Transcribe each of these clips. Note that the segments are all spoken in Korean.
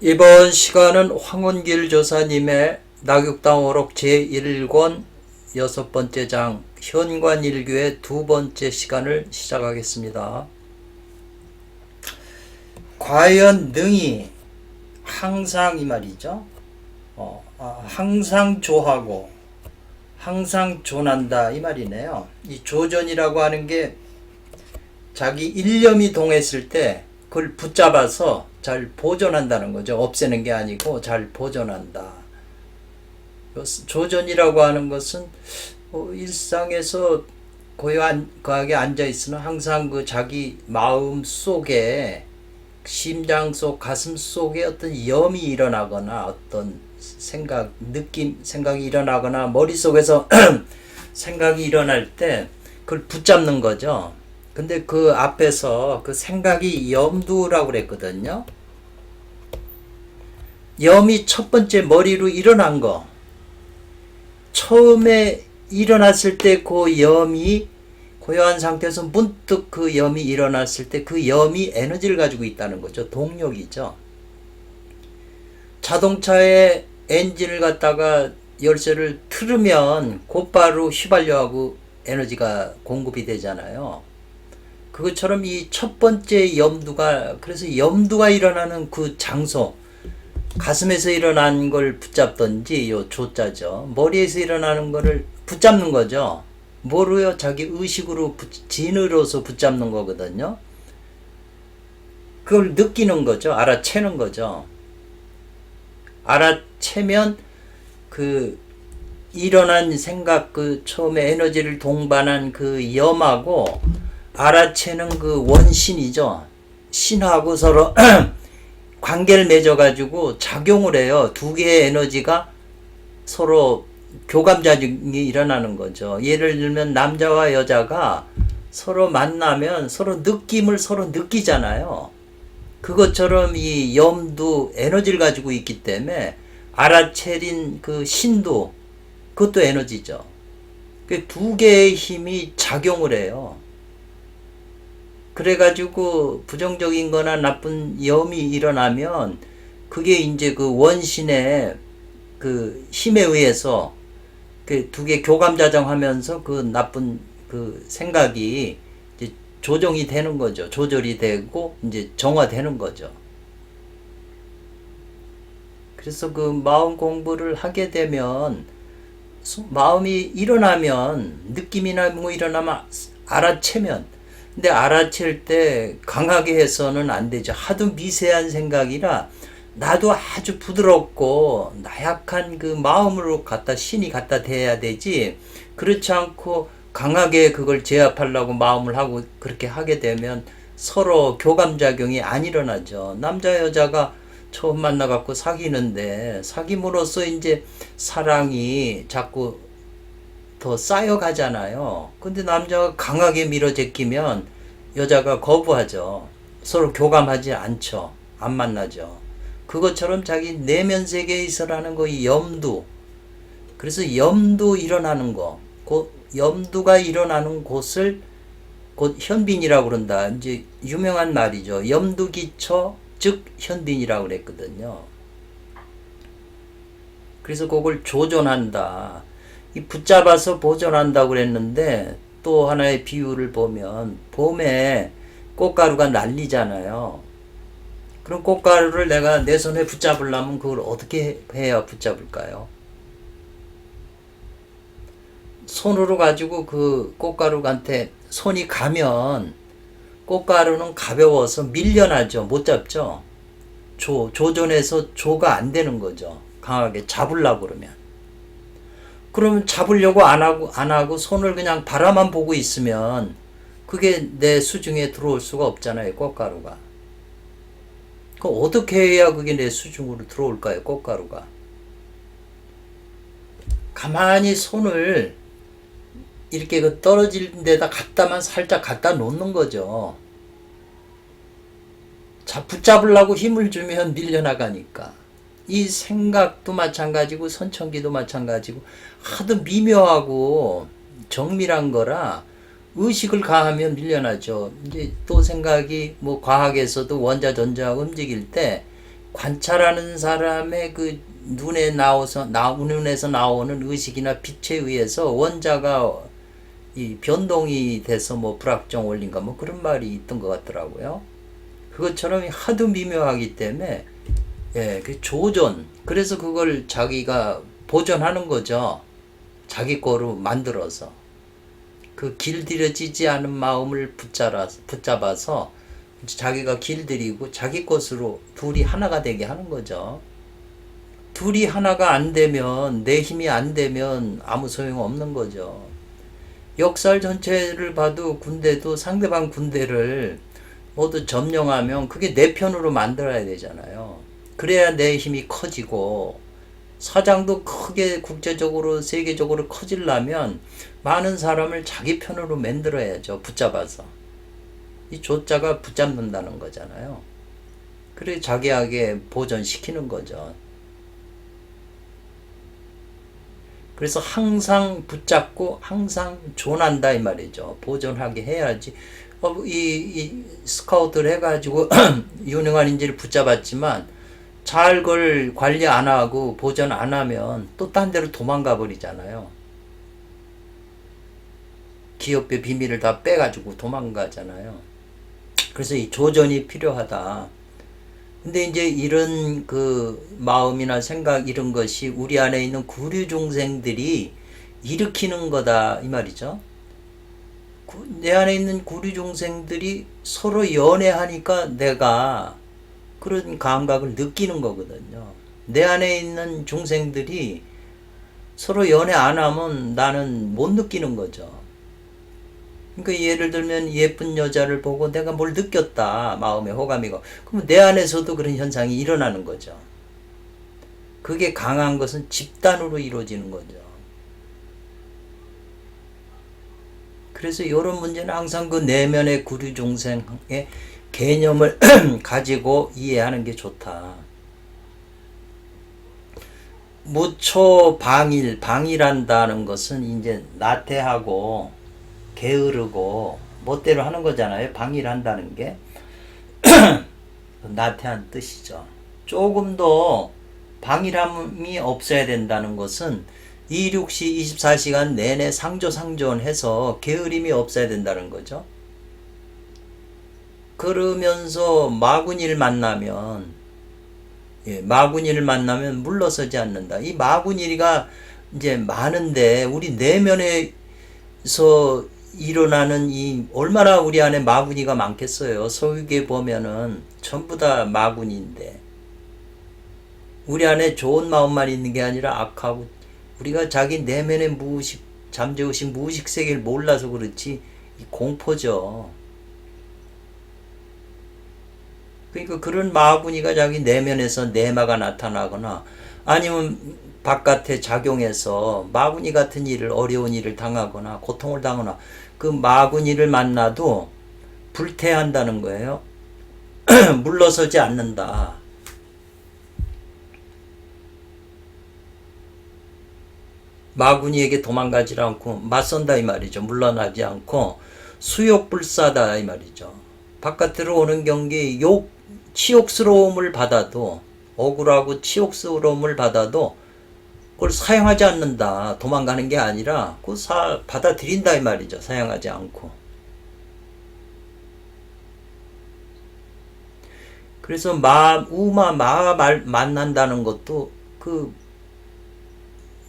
이번 시간은 황운길 조사님의 낙육당오록 제1권 6번째 장 현관일교의 2번째 시간을 시작하겠습니다. 과연 능히 항상 이 말이죠. 항상 조하고 항상 조난다 이 말이네요. 이 조전이라고 하는 게 자기 일념이 동했을 때 그걸 붙잡아서 잘 보존한다는 거죠. 없애는 게 아니고 잘 보존한다. 조전이라고 하는 것은 일상에서 고요하게 앉아 있으나 항상 그 자기 마음 속에 심장 속 가슴 속에 어떤 염이 일어나거나 어떤 생각, 느낌, 생각이 일어나거나 머릿속에서 생각이 일어날 때 그걸 붙잡는 거죠. 근데 그 앞에서 그 생각이 염두라고 그랬거든요. 염이 첫 번째 머리로 일어난 거. 처음에 일어났을 때 그 염이 고요한 상태에서 문득 그 염이 일어났을 때 그 염이 에너지를 가지고 있다는 거죠. 동력이죠. 자동차의 엔진을 갖다가 열쇠를 틀으면 곧바로 휘발유 하고 에너지가 공급이 되잖아요. 그것처럼 이 첫 번째 염두가, 그래서 염두가 일어나는 그 장소, 가슴에서 일어난 걸 붙잡던지, 요 조자죠. 머리에서 일어나는 거를 붙잡는 거죠. 뭐로요? 자기 의식으로, 진으로서 붙잡는 거거든요. 그걸 느끼는 거죠. 알아채는 거죠. 알아채면 그 일어난 생각, 그 처음에 에너지를 동반한 그 염하고 알아채는 그 원신이죠. 신하고 서로 관계를 맺어가지고 작용을 해요. 두 개의 에너지가 서로 교감작용이 일어나는 거죠. 예를 들면 남자와 여자가 서로 만나면 서로 느낌을 서로 느끼잖아요. 그것처럼 이 염도 에너지를 가지고 있기 때문에 알아채린 그 신도 그것도 에너지죠. 그 두 개의 힘이 작용을 해요. 그래가지고 부정적인 거나 나쁜 염이 일어나면 그게 이제 그 원신의 그 힘에 의해서 그 두 개 교감자정하면서 그 나쁜 그 생각이 이제 조정이 되는 거죠. 조절이 되고 이제 정화되는 거죠. 그래서 그 마음 공부를 하게 되면 마음이 일어나면 느낌이나 뭐 일어나면 알아채면 근데 알아챌 때 강하게 해서는 안 되죠. 하도 미세한 생각이라 나도 아주 부드럽고 나약한 그 마음으로 신이 갖다 대야 되지. 그렇지 않고 강하게 그걸 제압하려고 마음을 하고 그렇게 하게 되면 서로 교감작용이 안 일어나죠. 남자 여자가 처음 만나갖고 사귀는데 사귐으로써 이제 사랑이 자꾸 더 쌓여가잖아요. 근데 남자가 강하게 밀어제끼면 여자가 거부하죠. 서로 교감하지 않죠. 안 만나죠. 그것처럼 자기 내면 세계에 있어라는 거, 이 염두. 그래서 염두 일어나는 거, 염두가 일어나는 곳을 곧 현빈이라고 그런다. 이제 유명한 말이죠. 염두기초, 즉 현빈이라고 그랬거든요. 그래서 그걸 조존한다. 이 붙잡아서 보존한다고 그랬는데 또 하나의 비유를 보면 봄에 꽃가루가 날리잖아요. 그럼 꽃가루를 내가 내 손에 붙잡으려면 그걸 어떻게 해야 붙잡을까요? 손으로 가지고 그 꽃가루한테 손이 가면 꽃가루는 가벼워서 밀려나죠. 못 잡죠. 조존해서 조가 안 되는 거죠. 강하게 잡으려고 그러면. 그러면 잡으려고 안 하고 손을 그냥 바라만 보고 있으면 그게 내 수중에 들어올 수가 없잖아요. 꽃가루가. 그 어떻게 해야 그게 내 수중으로 들어올까요? 꽃가루가. 가만히 손을 이렇게 그 떨어질 데다 살짝 갖다 놓는 거죠. 붙잡으려고 힘을 주면 밀려나가니까. 이 생각도 마찬가지고 선천기도 마찬가지고 하도 미묘하고 정밀한 거라 의식을 가하면 밀려나죠. 이제 또 생각이 뭐 과학에서도 원자 전자 움직일 때 관찰하는 사람의 그 눈에서 나오는 의식이나 빛에 의해서 원자가 이 변동이 돼서 뭐 불확정 원리인가 뭐 그런 말이 있던 것 같더라고요. 그것처럼 하도 미묘하기 때문에 그 조전, 그래서 그걸 자기가 보존하는 거죠. 자기 거로 만들어서 그 길들여지지 않은 마음을 붙잡아서 자기가 길들이고 자기 것으로 둘이 하나가 되게 하는 거죠. 둘이 하나가 안 되면, 내 힘이 안 되면 아무 소용 없는 거죠. 역사 전체를 봐도 군대도 상대방 군대를 모두 점령하면 그게 내 편으로 만들어야 되잖아요. 그래야 내 힘이 커지고, 사장도 크게 국제적으로 세계적으로 커지려면 많은 사람을 자기 편으로 만들어야죠. 붙잡아서. 이 조자가 붙잡는다는 거잖아요. 그래 자기에게 보존시키는 거죠. 그래서 항상 붙잡고 항상 존한다 이 말이죠. 보존하게 해야지. 이 스카우트를 해가지고 유능한 인재를 붙잡았지만 잘 그걸 관리 안 하고 보존 안 하면 또 딴 데로 도망가 버리잖아요. 기업의 비밀을 다 빼가지고 도망가잖아요. 그래서 이 조전이 필요하다. 근데 이제 이런 그 마음이나 생각 이런 것이 우리 안에 있는 구류 중생들이 일으키는 거다 이 말이죠. 내 안에 있는 구류 중생들이 서로 연애하니까 내가 그런 감각을 느끼는 거거든요. 내 안에 있는 중생들이 서로 연애 안 하면 나는 못 느끼는 거죠. 그러니까 예를 들면 예쁜 여자를 보고 내가 뭘 느꼈다. 마음에 호감이고. 그러면 내 안에서도 그런 현상이 일어나는 거죠. 그게 강한 것은 집단으로 이루어지는 거죠. 그래서 이런 문제는 항상 그 내면의 구류 중생의 개념을 가지고 이해하는 게 좋다. 무초 방일한다는 것은 이제 나태하고 게으르고 멋대로 하는 거잖아요. 방일한다는 게 나태한 뜻이죠. 조금 더 방일함이 없어야 된다는 것은 26시 24시간 내내 상조해서 게으름이 없어야 된다는 거죠. 그러면서 마구니를 만나면 물러서지 않는다. 이 마구니가 이제 많은데 우리 내면에서 일어나는 이 얼마나 우리 안에 마구니가 많겠어요. 서유기에 보면은 전부 다 마구니인데 우리 안에 좋은 마음만 있는 게 아니라 악하고 우리가 자기 내면의 잠재의식 무의식 세계를 몰라서 그렇지 이 공포죠. 그러니까 그런 마구니가 자기 내면에서 내마가 나타나거나 아니면 바깥에 작용해서 마구니 같은 일을 어려운 일을 당하거나 고통을 당하거나 그 마구니를 만나도 불태한다는 거예요. 물러서지 않는다. 마구니에게 도망가지 않고 맞선다 이 말이죠. 물러나지 않고 수욕불사다 이 말이죠. 바깥으로 오는 경기 치욕스러움을 받아도 억울하고 치욕스러움을 받아도 그걸 사용하지 않는다. 도망가는 게 아니라 그걸 받아들인다 이 말이죠. 사용하지 않고. 그래서 만난다는 것도 그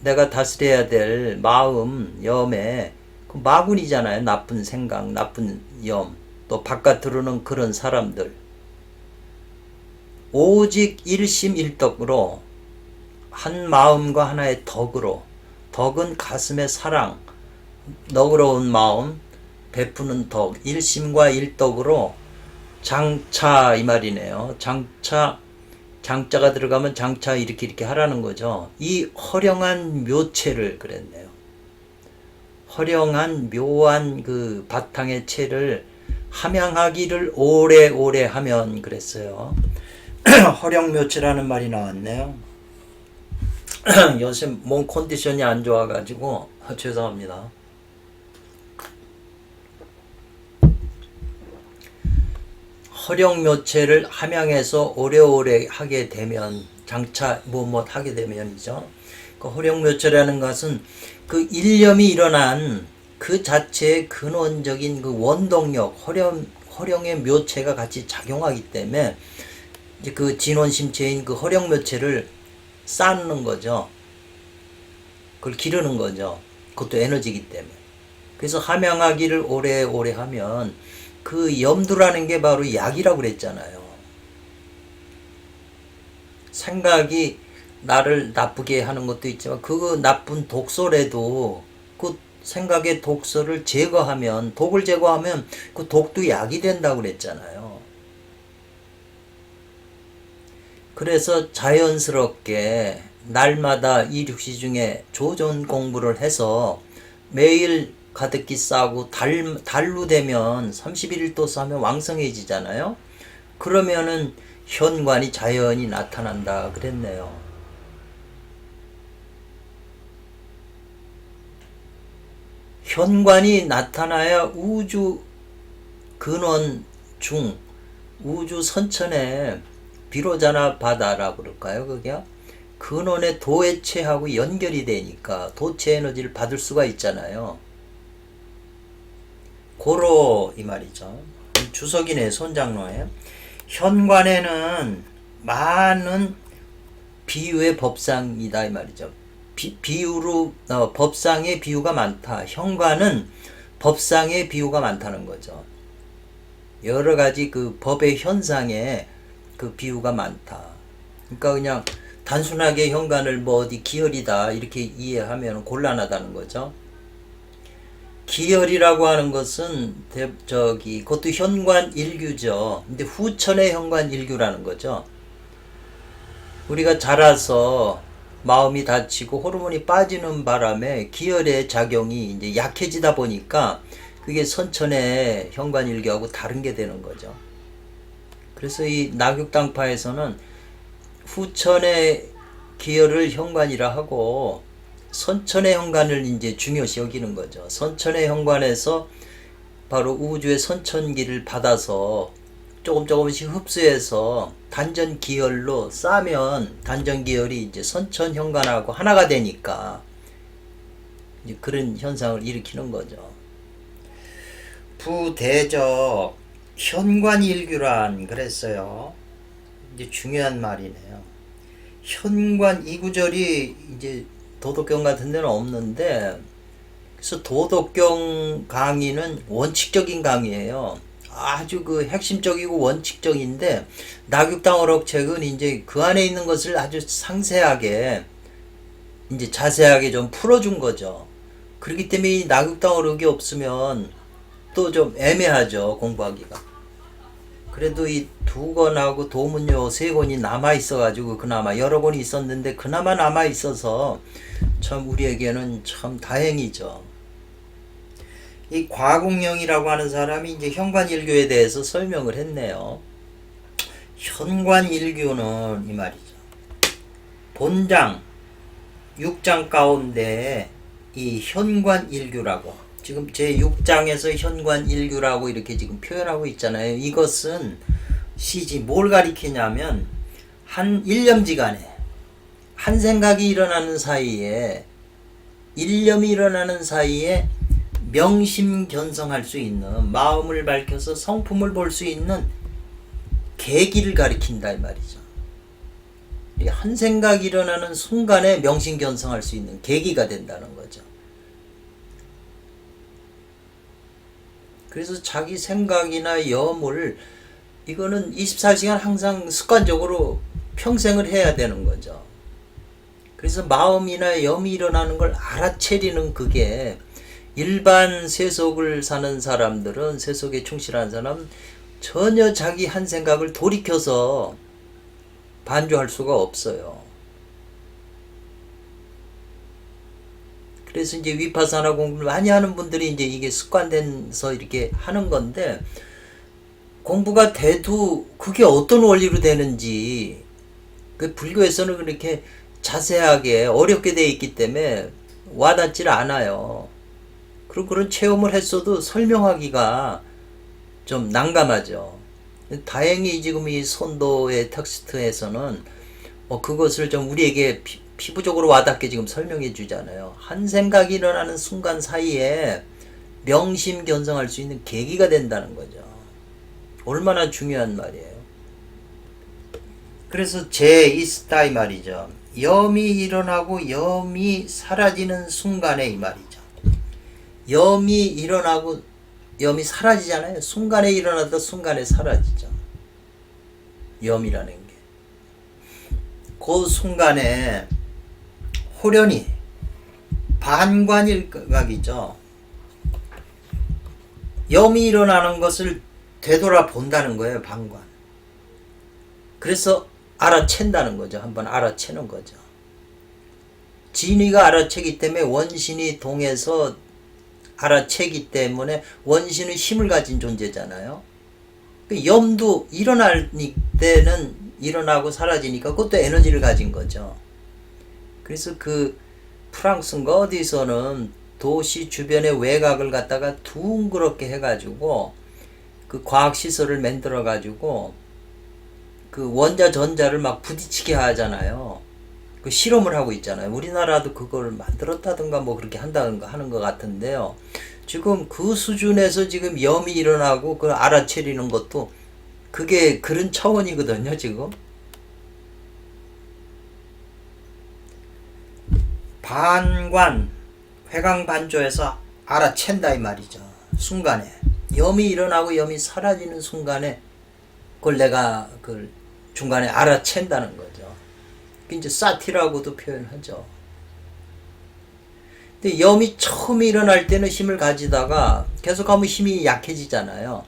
내가 다스려야 될 마음, 염에 그 마군이잖아요. 나쁜 생각, 나쁜 염. 또 바깥으로는 그런 사람들. 오직 일심일덕으로 한 마음과 하나의 덕으로, 덕은 가슴의 사랑, 너그러운 마음, 베푸는 덕, 일심과 일덕으로 장차 이 말이네요. 장자가 들어가면 장차 이렇게 하라는 거죠. 이 허령한 묘체를 그랬네요. 허령한 묘한 그 바탕의 체를 함양하기를 오래오래 하면 그랬어요. 허령묘체라는 말이 나왔네요. 요새 몸 컨디션이 안 좋아가지고 죄송합니다. 허령묘체를 함양해서 오래오래 하게 되면, 장차 무엇 하게 되면이죠. 그 허령묘체라는 것은 그 일념이 일어난 그 자체의 근원적인 그 원동력, 허령의 묘체가 같이 작용하기 때문에 이제 그 진원심체인 그 허령묘체를 쌓는 거죠. 그걸 기르는 거죠. 그것도 에너지이기 때문에. 그래서 함양하기를 오래오래 하면 그 염두라는 게 바로 약이라고 그랬잖아요. 생각이 나를 나쁘게 하는 것도 있지만 그 나쁜 독소라도 그 생각의 독소를 제거하면, 독을 제거하면 그 독도 약이 된다고 그랬잖아요. 그래서 자연스럽게 날마다 이륙시 중에 조전 공부를 해서 매일 가득히 싸고 달로 되면 31일도 싸면 왕성해지잖아요. 그러면은 현관이 자연히 나타난다 그랬네요. 현관이 나타나야 우주 근원 중 우주 선천에 비로자나 바다라고 그럴까요? 그게 근원의 도해체하고 연결이 되니까 도체 에너지를 받을 수가 있잖아요. 고로 이 말이죠. 주석이네, 손장로에. 현관에는 많은 비유의 법상이다 이 말이죠. 비유로 법상의 비유가 많다. 현관은 법상의 비유가 많다는 거죠. 여러 가지 그 법의 현상에 그 비유가 많다. 그러니까 그냥 단순하게 현관을 뭐 어디 기혈이다 이렇게 이해하면 곤란하다는 거죠. 기혈이라고 하는 것은 그것도 현관 일규죠. 근데 후천의 현관 일규라는 거죠. 우리가 자라서 마음이 다치고 호르몬이 빠지는 바람에 기혈의 작용이 이제 약해지다 보니까 그게 선천의 현관 일규하고 다른 게 되는 거죠. 그래서 이 낙육당파에서는 후천의 기혈을 현관이라 하고 선천의 현관을 이제 중요시 여기는 거죠. 선천의 현관에서 바로 우주의 선천기를 받아서 조금씩 흡수해서 단전 기혈로 싸면 단전 기혈이 이제 선천 현관하고 하나가 되니까 이제 그런 현상을 일으키는 거죠. 부대적 현관일규란 그랬어요. 이제 중요한 말이네요. 현관 이 구절이 이제 도덕경 같은 데는 없는데, 그래서 도덕경 강의는 원칙적인 강의예요. 아주 그 핵심적이고 원칙적인데 낙육당어록책은 이제 그 안에 있는 것을 아주 상세하게 이제 자세하게 좀 풀어준 거죠. 그렇기 때문에 이 낙육당어록이 없으면 또 좀 애매하죠, 공부하기가. 그래도 이 두 권하고 도문요 세 권이 남아 있어가지고, 그나마 여러 권이 있었는데 그나마 남아 있어서 참 우리에게는 참 다행이죠. 이 과공령이라고 하는 사람이 이제 현관일교에 대해서 설명을 했네요. 현관일교는 이 말이죠. 본장 6장 가운데 이 현관일교라고, 지금 제 6장에서 현관일교라고 이렇게 지금 표현하고 있잖아요. 이것은 시지 뭘 가리키냐면 한 일념지간에 한 생각이 일어나는 사이에, 일념이 일어나는 사이에 명심견성할 수 있는, 마음을 밝혀서 성품을 볼 수 있는 계기를 가리킨다 이 말이죠. 한 생각이 일어나는 순간에 명심견성할 수 있는 계기가 된다는 거죠. 그래서 자기 생각이나 염을, 이거는 24시간 항상 습관적으로 평생을 해야 되는 거죠. 그래서 마음이나 염이 일어나는 걸 알아채리는, 그게 일반 세속을 사는 사람들은, 세속에 충실한 사람은 전혀 자기 한 생각을 돌이켜서 반주할 수가 없어요. 그래서 이제 위파사나 공부를 많이 하는 분들이 이제 이게 습관돼서 이렇게 하는 건데, 공부가 돼도 그게 어떤 원리로 되는지, 그 불교에서는 그렇게 자세하게 어렵게 되어 있기 때문에 와닿질 않아요. 그리고 그런 체험을 했어도 설명하기가 좀 난감하죠. 다행히 지금 이 선도의 텍스트에서는 그것을 좀 우리에게 피부적으로 와닿게 지금 설명해 주잖아요. 한 생각이 일어나는 순간 사이에 명심견성할 수 있는 계기가 된다는 거죠. 얼마나 중요한 말이에요. 그래서 제 있다 이 말이죠. 염이 일어나고 염이 사라지는 순간에 이 말이죠. 염이 일어나고 염이 사라지잖아요. 순간에 일어나다 순간에 사라지죠. 염이라는 게. 그 순간에 호련히 반관일각이죠. 염이 일어나는 것을 되돌아 본다는 거예요. 반관. 그래서 알아챈다는 거죠. 한번 알아채는 거죠. 진위가 알아채기 때문에 원신이 동해서 알아채기 때문에 원신은 힘을 가진 존재잖아요. 염도 일어날 때는 일어나고 사라지니까 그것도 에너지를 가진 거죠. 그래서 그 프랑스인가 어디서는 도시 주변의 외곽을 갖다가 둥그렇게 해가지고 그 과학시설을 만들어가지고 그 원자 전자를 막 부딪히게 하잖아요. 그 실험을 하고 있잖아요. 우리나라도 그걸 만들었다든가 뭐 그렇게 한다든가 하는 것 같은데요. 지금 그 수준에서 지금 염이 일어나고 그걸 알아채리는 것도 그게 그런 차원이거든요, 지금. 반관, 회광반조에서 알아챈다 이 말이죠. 순간에. 염이 일어나고 염이 사라지는 순간에 그걸 내가 그걸 중간에 알아챈다는 거죠. 이제 사티라고도 표현하죠. 근데 염이 처음 일어날 때는 힘을 가지다가 계속하면 힘이 약해지잖아요.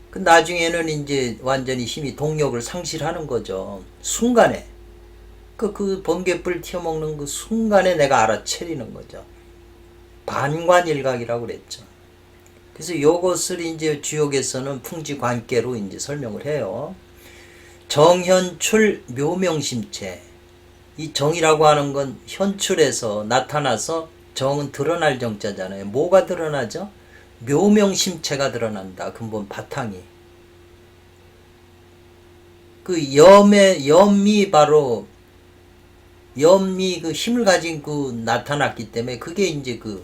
그 나중에는 이제 완전히 힘이 동력을 상실하는 거죠. 순간에 그 번개불 튀어먹는 그 순간에 내가 알아채리는 거죠. 반관일각이라고 그랬죠. 그래서 이것을 이제 주역에서는 풍지관계로 이제 설명을 해요. 정현출 묘명심체. 이 정이라고 하는 건 현출에서 나타나서 정은 드러날 정자잖아요. 뭐가 드러나죠? 묘명심체가 드러난다. 근본 바탕이. 그 염이 바로 염이 그 힘을 가진 그 나타났기 때문에 그게 이제 그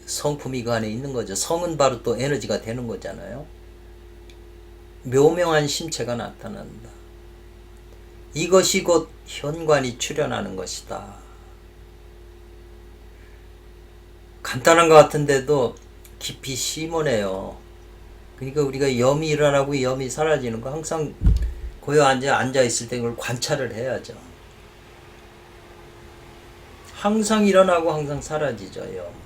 성품이 그 안에 있는 거죠. 성은 바로 또 에너지가 되는 거잖아요. 묘명한 심체가 나타난다. 이것이 곧 현관이 출현하는 것이다. 간단한 것 같은데도 깊이 심오네요. 그러니까 우리가 염이 일어나고 염이 사라지는 거 항상 고요 앉아 있을 때 그걸 관찰을 해야죠. 항상 일어나고 항상 사라지죠. 염.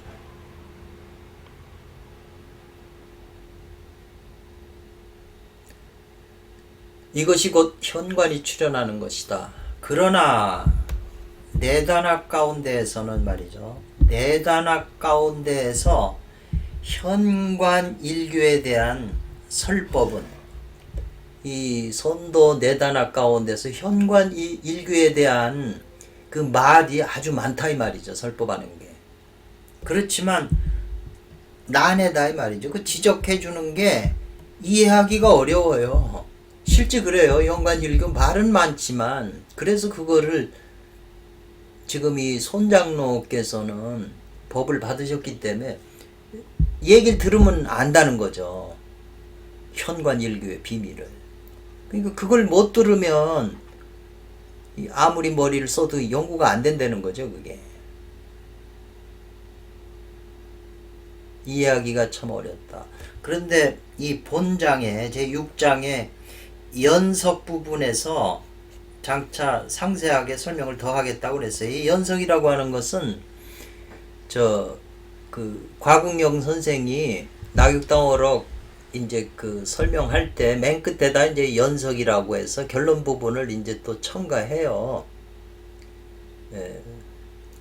이것이 곧 현관이 출현하는 것이다. 그러나 내단학 가운데에서는 말이죠. 내단학 가운데에서 현관 일규에 대한 설법은 이 선도 내단학 가운데서 현관 일규에 대한 그 말이 아주 많다 이 말이죠. 설법하는 게. 그렇지만 난해다 이 말이죠. 그 지적해 주는 게 이해하기가 어려워요. 실제 그래요. 현관일교 말은 많지만 그래서 그거를 지금 이 손장로께서는 법을 받으셨기 때문에 얘기를 들으면 안다는 거죠. 현관일교의 비밀을. 그러니까 그걸 못 들으면 아무리 머리를 써도 연구가 안 된다는 거죠. 그게. 이해하기가 참 어렵다. 그런데 이 본장에 제6장에 연석 부분에서 장차 상세하게 설명을 더 하겠다고 그랬어요. 이 연석이라고 하는 것은 과국영 선생이 낙육당어록 이제 그 설명할 때 맨 끝에다 이제 연석이라고 해서 결론 부분을 이제 또 첨가해요. 예.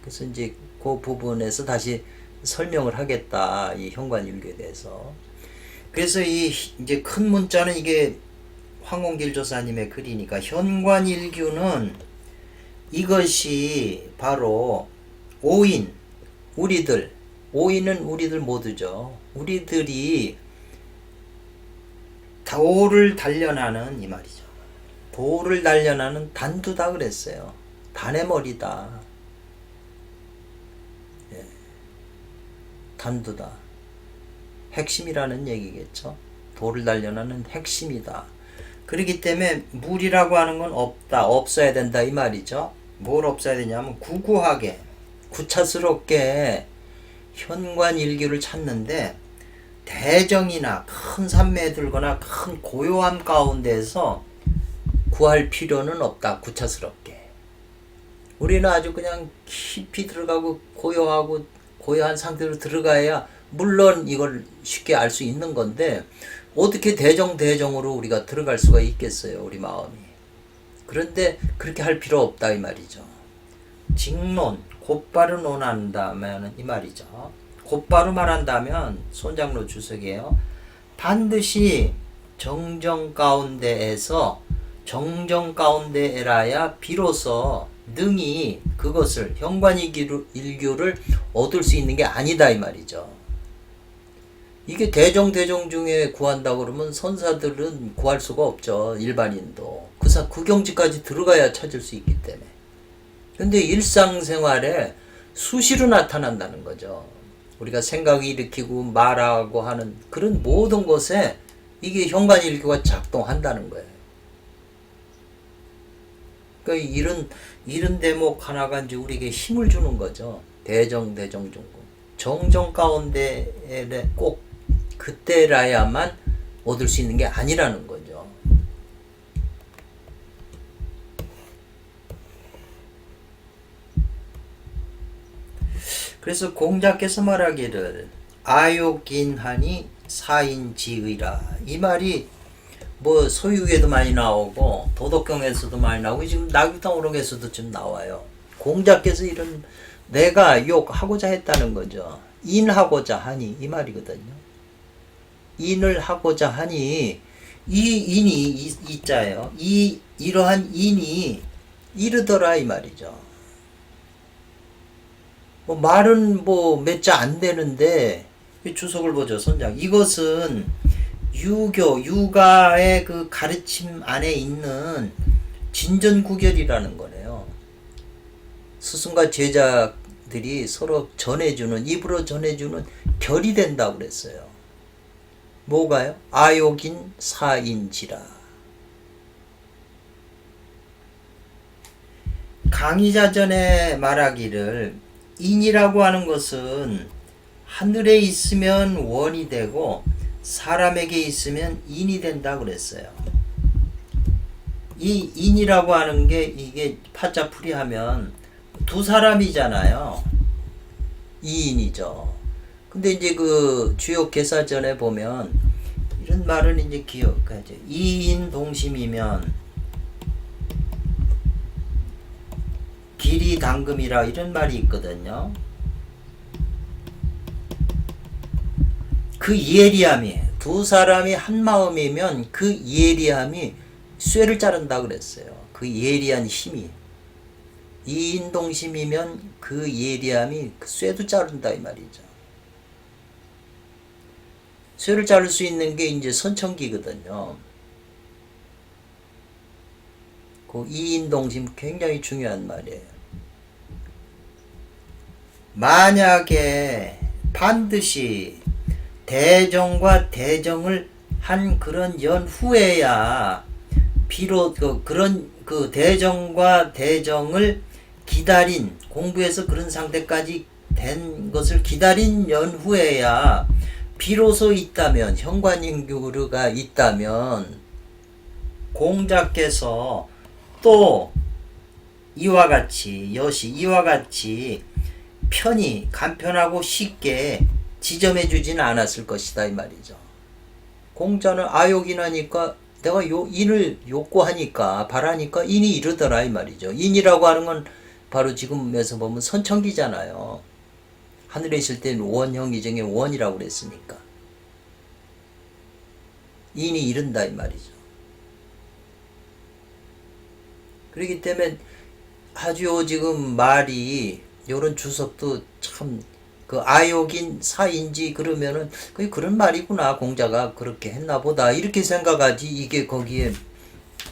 그래서 이제 그 부분에서 다시 설명을 하겠다. 이 현관일교에 대해서. 그래서 이 이제 큰 문자는 이게 황홍길 조사님의 글이니까 현관일규는 이것이 바로 오인, 오인은 우리들 모두죠. 우리들이 도를 단련하는 이 말이죠. 도를 단련하는 단두다 그랬어요. 단의 머리다. 예. 단두다. 핵심이라는 얘기겠죠. 도를 단련하는 핵심이다. 그렇기 때문에 물이라고 하는 건 없다. 없어야 된다 이 말이죠. 뭘 없어야 되냐면 구구하게 구차스럽게 현관일교를 찾는데 대정이나 큰 산매에 들거나 큰 고요함 가운데서 구할 필요는 없다. 구차스럽게. 우리는 아주 그냥 깊이 들어가고 고요하고 고요한 상태로 들어가야 물론 이걸 쉽게 알 수 있는 건데 어떻게 대정으로 우리가 들어갈 수가 있겠어요. 우리 마음이. 그런데 그렇게 할 필요 없다 이 말이죠. 직론, 곧바로 논한다면 이 말이죠. 곧바로 말한다면 손장로 주석이에요. 반드시 정정 가운데에서 정정 가운데에라야 비로소 능히 그것을 현관일교를 얻을 수 있는 게 아니다 이 말이죠. 이게 대정 중에 구한다 그러면 선사들은 구할 수가 없죠. 일반인도. 그 경지까지 들어가야 찾을 수 있기 때문에. 근데 일상생활에 수시로 나타난다는 거죠. 우리가 생각을 일으키고 말하고 하는 그런 모든 것에 이게 현관일교가 작동한다는 거예요. 그러니까 이런 대목 하나가 이제 우리에게 힘을 주는 거죠. 대정 중군. 정정 가운데 꼭 그때라야만 얻을 수 있는 게 아니라는 거죠. 그래서 공자께서 말하기를 아욕인하니 사인지의라. 이 말이 뭐 소유에도 많이 나오고 도덕경에서도 많이 나오고 지금 나귀탕오록에서도 좀 나와요. 공자께서 이런 내가 욕하고자 했다는 거죠. 인하고자 하니 이 말이거든요. 인을 하고자 하니 이 인이 이자예요. 이러한 인이 이르더라 이 말이죠. 뭐 말은 뭐 몇 자 안 되는데 주석을 보죠. 선장. 이것은 유가의 그 가르침 안에 있는 진전구결이라는 거네요. 스승과 제자들이 서로 전해주는 입으로 전해주는 결이 된다고 그랬어요. 뭐가요? 아욕인 사인지라. 강의자전에 말하기를 인이라고 하는 것은 하늘에 있으면 원이 되고 사람에게 있으면 인이 된다 그랬어요. 이 인이라고 하는 게 이게 파자풀이하면 두 사람이잖아요. 이인이죠. 근데 이제 그 주요 개사전에 보면 이런 말을 이제 기억하죠. 이인 동심이면 길이 당금이라 이런 말이 있거든요. 그 예리함이 두 사람이 한 마음이면 그 예리함이 쇠를 자른다 그랬어요. 그 예리한 힘이 이인 동심이면 그 예리함이 그 쇠도 자른다 이 말이죠. 쇠를 자를 수 있는 게 이제 선천기거든요. 그 이인 동심 굉장히 중요한 말이에요. 만약에 반드시 대정과 대정을 한 그런 연후에야 비록 그런 그 대정과 대정을 기다린 공부해서 그런 상태까지 된 것을 기다린 연후에야 비로소 있다면 현관인교가 있다면 공자께서 또 이와 같이 편히 간편하고 쉽게 지점해 주지는 않았을 것이다 이 말이죠. 공자는 아욕이나니까 내가 인을 욕구하니까 바라니까 인이 이르더라 이 말이죠. 인이라고 하는 건 바로 지금에서 보면 선천기잖아요. 하늘에 있을 때는 원형이 중에 원이라고 그랬으니까 인이 이른다 이 말이죠. 그렇기 때문에 아주 지금 말이 요런 주석도 참 그 아욕인 사인지 그러면은 그게 그런 말이구나. 공자가 그렇게 했나 보다. 이렇게 생각하지 이게 거기에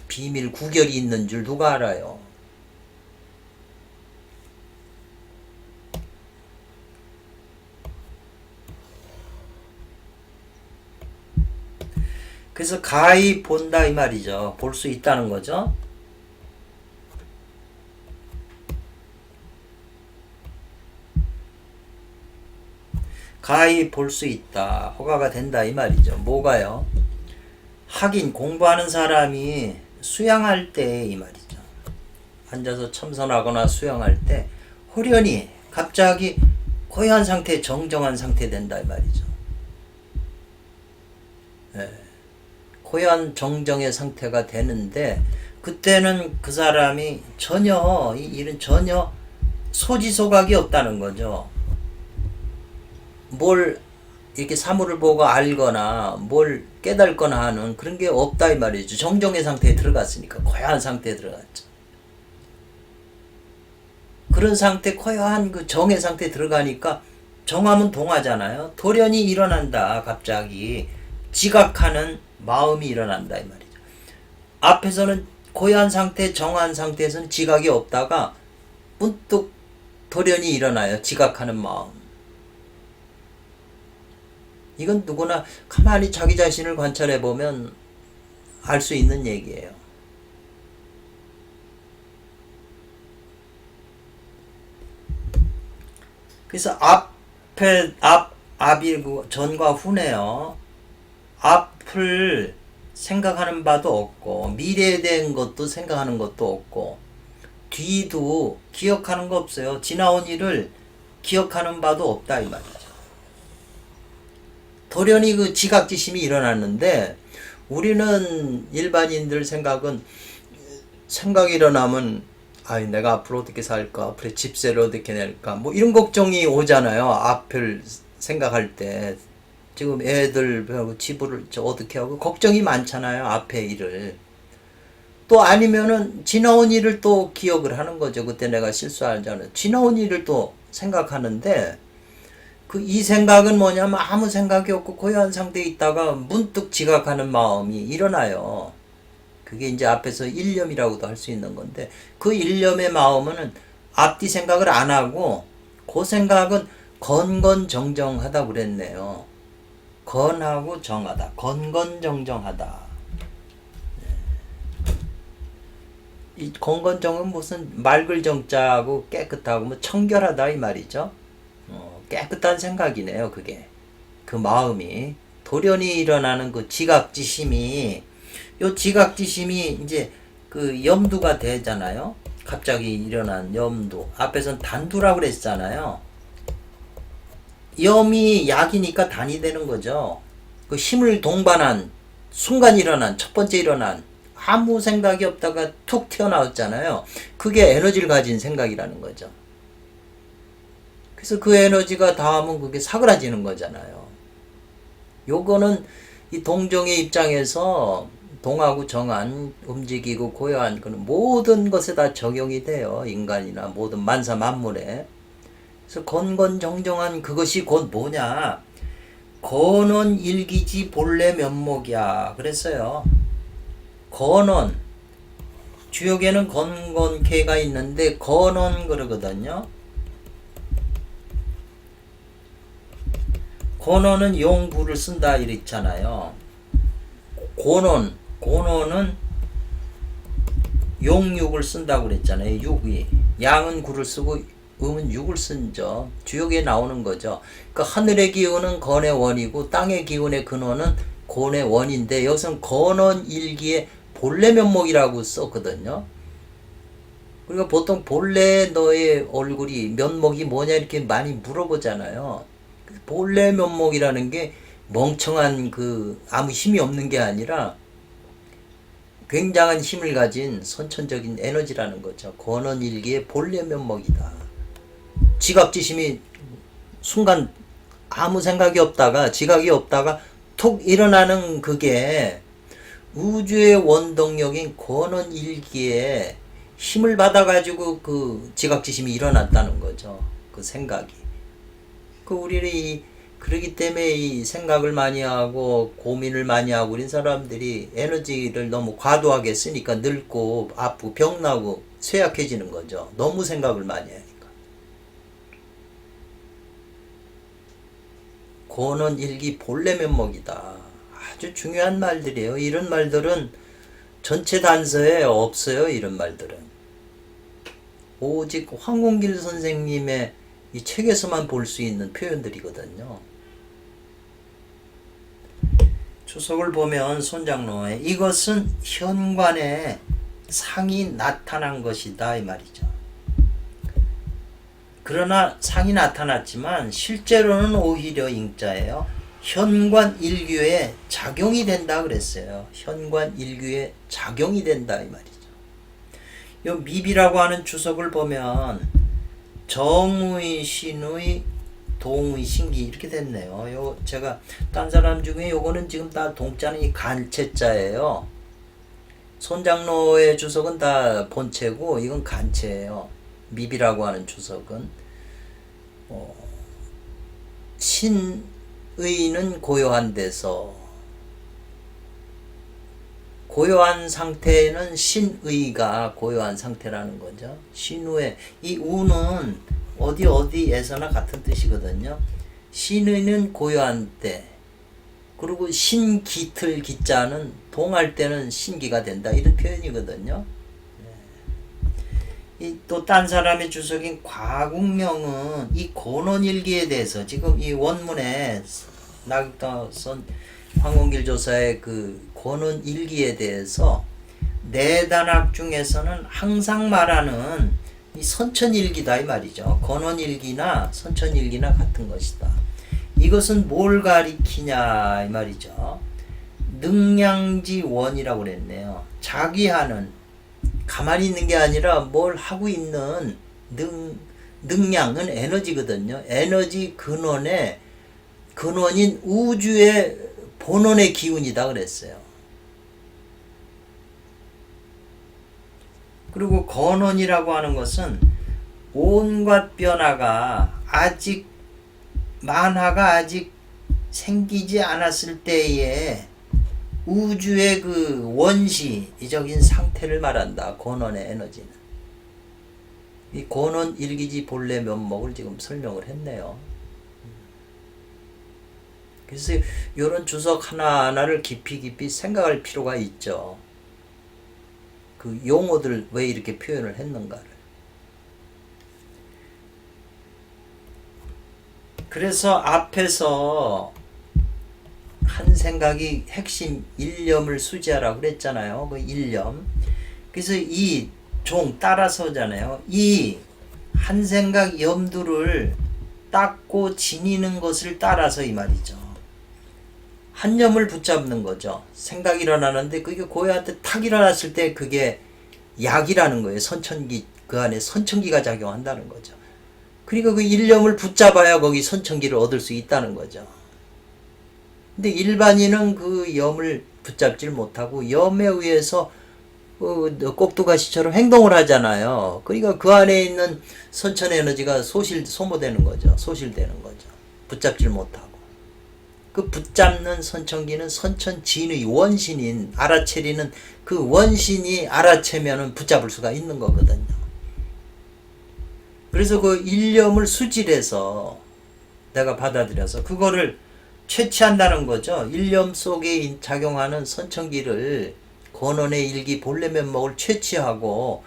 비밀 구결이 있는 줄 누가 알아요. 그래서 가히 본다 이 말이죠. 볼 수 있다는 거죠. 가히 볼 수 있다. 허가가 된다 이 말이죠. 뭐가요? 하긴 공부하는 사람이 수양할 때 이 말이죠. 앉아서 참선하거나 수양할 때 호련히 갑자기 고요한 상태, 정정한 상태 된다 이 말이죠. 네. 고요한 정정의 상태가 되는데 그때는 그 사람이 전혀 이 일은 전혀 소지소각이 없다는 거죠. 뭘 이렇게 사물을 보고 알거나 뭘 깨달거나 하는 그런 게 없다 이 말이죠. 정정의 상태에 들어갔으니까 고요한 상태에 들어갔죠. 그런 상태 고요한 그 정의 상태에 들어가니까 정하면 동하잖아요. 돌연히 일어난다. 갑자기 지각하는 마음이 일어난다 이 말이죠. 앞에서는 고요한 상태, 정한 상태에서는 지각이 없다가 문득 돌연히 일어나요. 지각하는 마음. 이건 누구나 가만히 자기 자신을 관찰해 보면 알 수 있는 얘기예요. 그래서 앞이 전과 후네요. 앞을 생각하는 바도 없고 미래에 대한 것도 생각하는 것도 없고 뒤도 기억하는 거 없어요. 지나온 일을 기억하는 바도 없다 이 말이죠. 돌연히 그 지각지심이 일어났는데 우리는 일반인들 생각은 생각이 일어나면 아이 내가 앞으로 어떻게 살까? 앞으로 집세를 어떻게 낼까? 뭐 이런 걱정이 오잖아요. 앞을 생각할 때. 지금 애들 집을 어떻게 하고 걱정이 많잖아요. 앞에 일을. 또 아니면은 지나온 일을 또 기억을 하는 거죠. 그때 내가 실수하잖아요. 지나온 일을 또 생각하는데 그 이 생각은 뭐냐면 아무 생각이 없고 고요한 상태에 있다가 문득 지각하는 마음이 일어나요. 그게 이제 앞에서 일념이라고도 할 수 있는 건데 그 일념의 마음은 앞뒤 생각을 안 하고 그 생각은 건건정정하다 그랬네요. 건하고 정하다. 건건정정하다. 이 건건정은 무슨 맑을 정자하고 깨끗하고 뭐 청결하다 이 말이죠. 깨끗한 생각이네요. 그게 그 마음이 돌연히 일어나는 그 지각지심이 요 지각지심이 이제 그 염두가 되잖아요. 갑자기 일어난 염두. 앞에선 단두라고 그랬잖아요. 염이 약이니까 단이 되는 거죠. 그 힘을 동반한 순간 일어난 첫 번째 일어난 아무 생각이 없다가 툭 튀어나왔잖아요. 그게 에너지를 가진 생각이라는 거죠. 그래서 그 에너지가 닿으면 그게 사그라지는 거잖아요. 요거는 이 동정의 입장에서 동하고 정한 움직이고 고요한 그런 모든 것에 다 적용이 돼요. 인간이나 모든 만사 만물에. 그래서 건건정정한 그것이 곧 뭐냐? 건원 일기지 본래 면목이야. 그랬어요. 건원 주역에는 건건케가 있는데 건원 그러거든요. 건원은 용구를 쓴다 이랬잖아요. 곤원은 용육을 쓴다고 그랬잖아요. 육이 양은 구를 쓰고 음은 육을 쓴죠. 주역에 나오는 거죠. 그러니까 하늘의 기운은 건의 원이고 땅의 기운의 근원은 곤의 원인데 여기서는 건원 일기의 본래 면목이라고 썼거든요. 우리가 보통 본래 너의 얼굴이 면목이 뭐냐 이렇게 많이 물어보잖아요. 본래 면목이라는 게 멍청한 그 아무 힘이 없는 게 아니라 굉장한 힘을 가진 선천적인 에너지라는 거죠. 권원일기의 본래 면목이다. 지각지심이 순간 아무 생각이 없다가 지각이 없다가 툭 일어나는 그게 우주의 원동력인 권원일기에 힘을 받아가지고 그 지각지심이 일어났다는 거죠. 그 생각이. 그러기 때문에 이 생각을 많이 하고 고민을 많이 하고 그런 사람들이 에너지를 너무 과도하게 쓰니까 늙고 아프고 병나고 쇠약해지는 거죠. 너무 생각을 많이 하니까. 권원일기 본래 면목이다. 아주 중요한 말들이에요. 이런 말들은 전체 단서에 없어요. 이런 말들은. 오직 황공길 선생님의 이 책에서만 볼 수 있는 표현들이거든요. 주석을 보면 손장로에 이것은 현관에 상이 나타난 것이다 이 말이죠. 그러나 상이 나타났지만 실제로는 오히려 ing자예요. 현관 일규에 작용이 된다 그랬어요. 현관 일규에 작용이 된다 이 말이죠. 요 미비라고 하는 주석을 보면 정의, 신의, 동의, 신기 이렇게 됐네요. 요 제가 딴 사람 중에 요거는 지금 다 동자는 이 간체자예요. 손장로의 주석은 다 본체고 이건 간체예요. 미비라고 하는 주석은 신의는 고요한 데서 고요한 상태는 신의가 고요한 상태라는 거죠. 신우의 이 우는 어디에서나 같은 뜻이거든요. 신의는 고요한 때, 그리고 신기틀 기자는 동할 때는 신기가 된다 이런 표현이거든요. 또 딴 사람의 주석인 과국명은 이 권원일기에 대해서 지금 이 원문에 낙덕선 황공길 조사의 그 권원일기에 대해서 내단학 중에서는 항상 말하는 이 선천일기다 이 말이죠. 권원일기나 선천일기나 같은 것이다. 이것은 뭘 가리키냐 이 말이죠. 능량지원이라고 그랬네요. 자기 하는 가만히 있는 게 아니라 뭘 하고 있는 능량은 에너지거든요. 에너지 근원인 우주의 본원의 기운이다 그랬어요. 그리고 건원이라고 하는 것은 온갖 변화가 만화가 아직 생기지 않았을 때에 우주의 그 원시적인 상태를 말한다. 권원의 에너지는. 이 권원 일기지 본래 면목을 지금 설명을 했네요. 그래서 이런 주석 하나하나를 깊이 생각할 필요가 있죠. 그 용어들 왜 이렇게 표현을 했는가를. 그래서 앞에서 한 생각이 핵심 일념을 수지하라고 그랬잖아요. 그 일념. 그래서 이 종 따라서잖아요. 이 한 생각 염두를 닦고 지니는 것을 따라서 이 말이죠. 한 염을 붙잡는 거죠. 생각이 일어나는데 그게 고요한테 탁 일어났을 때 그게 약이라는 거예요. 선천기, 그 안에 선천기가 작용한다는 거죠. 그러니까 그 일념을 붙잡아야 거기 선천기를 얻을 수 있다는 거죠. 근데 일반인은 그 염을 붙잡질 못하고 염에 의해서 꼭두가시처럼 행동을 하잖아요. 그러니까 그 안에 있는 선천 에너지가 소모되는 거죠. 소실되는 거죠. 붙잡질 못하고. 그 붙잡는 선천기는 선천진의 원신인 알아채리는 그 원신이 알아채면은 붙잡을 수가 있는 거거든요. 그래서 그 일념을 수질해서 내가 받아들여서 그거를 채취한다는 거죠. 일념 속에 작용하는 선천기를 권원의 일기 본래 면목을 채취하고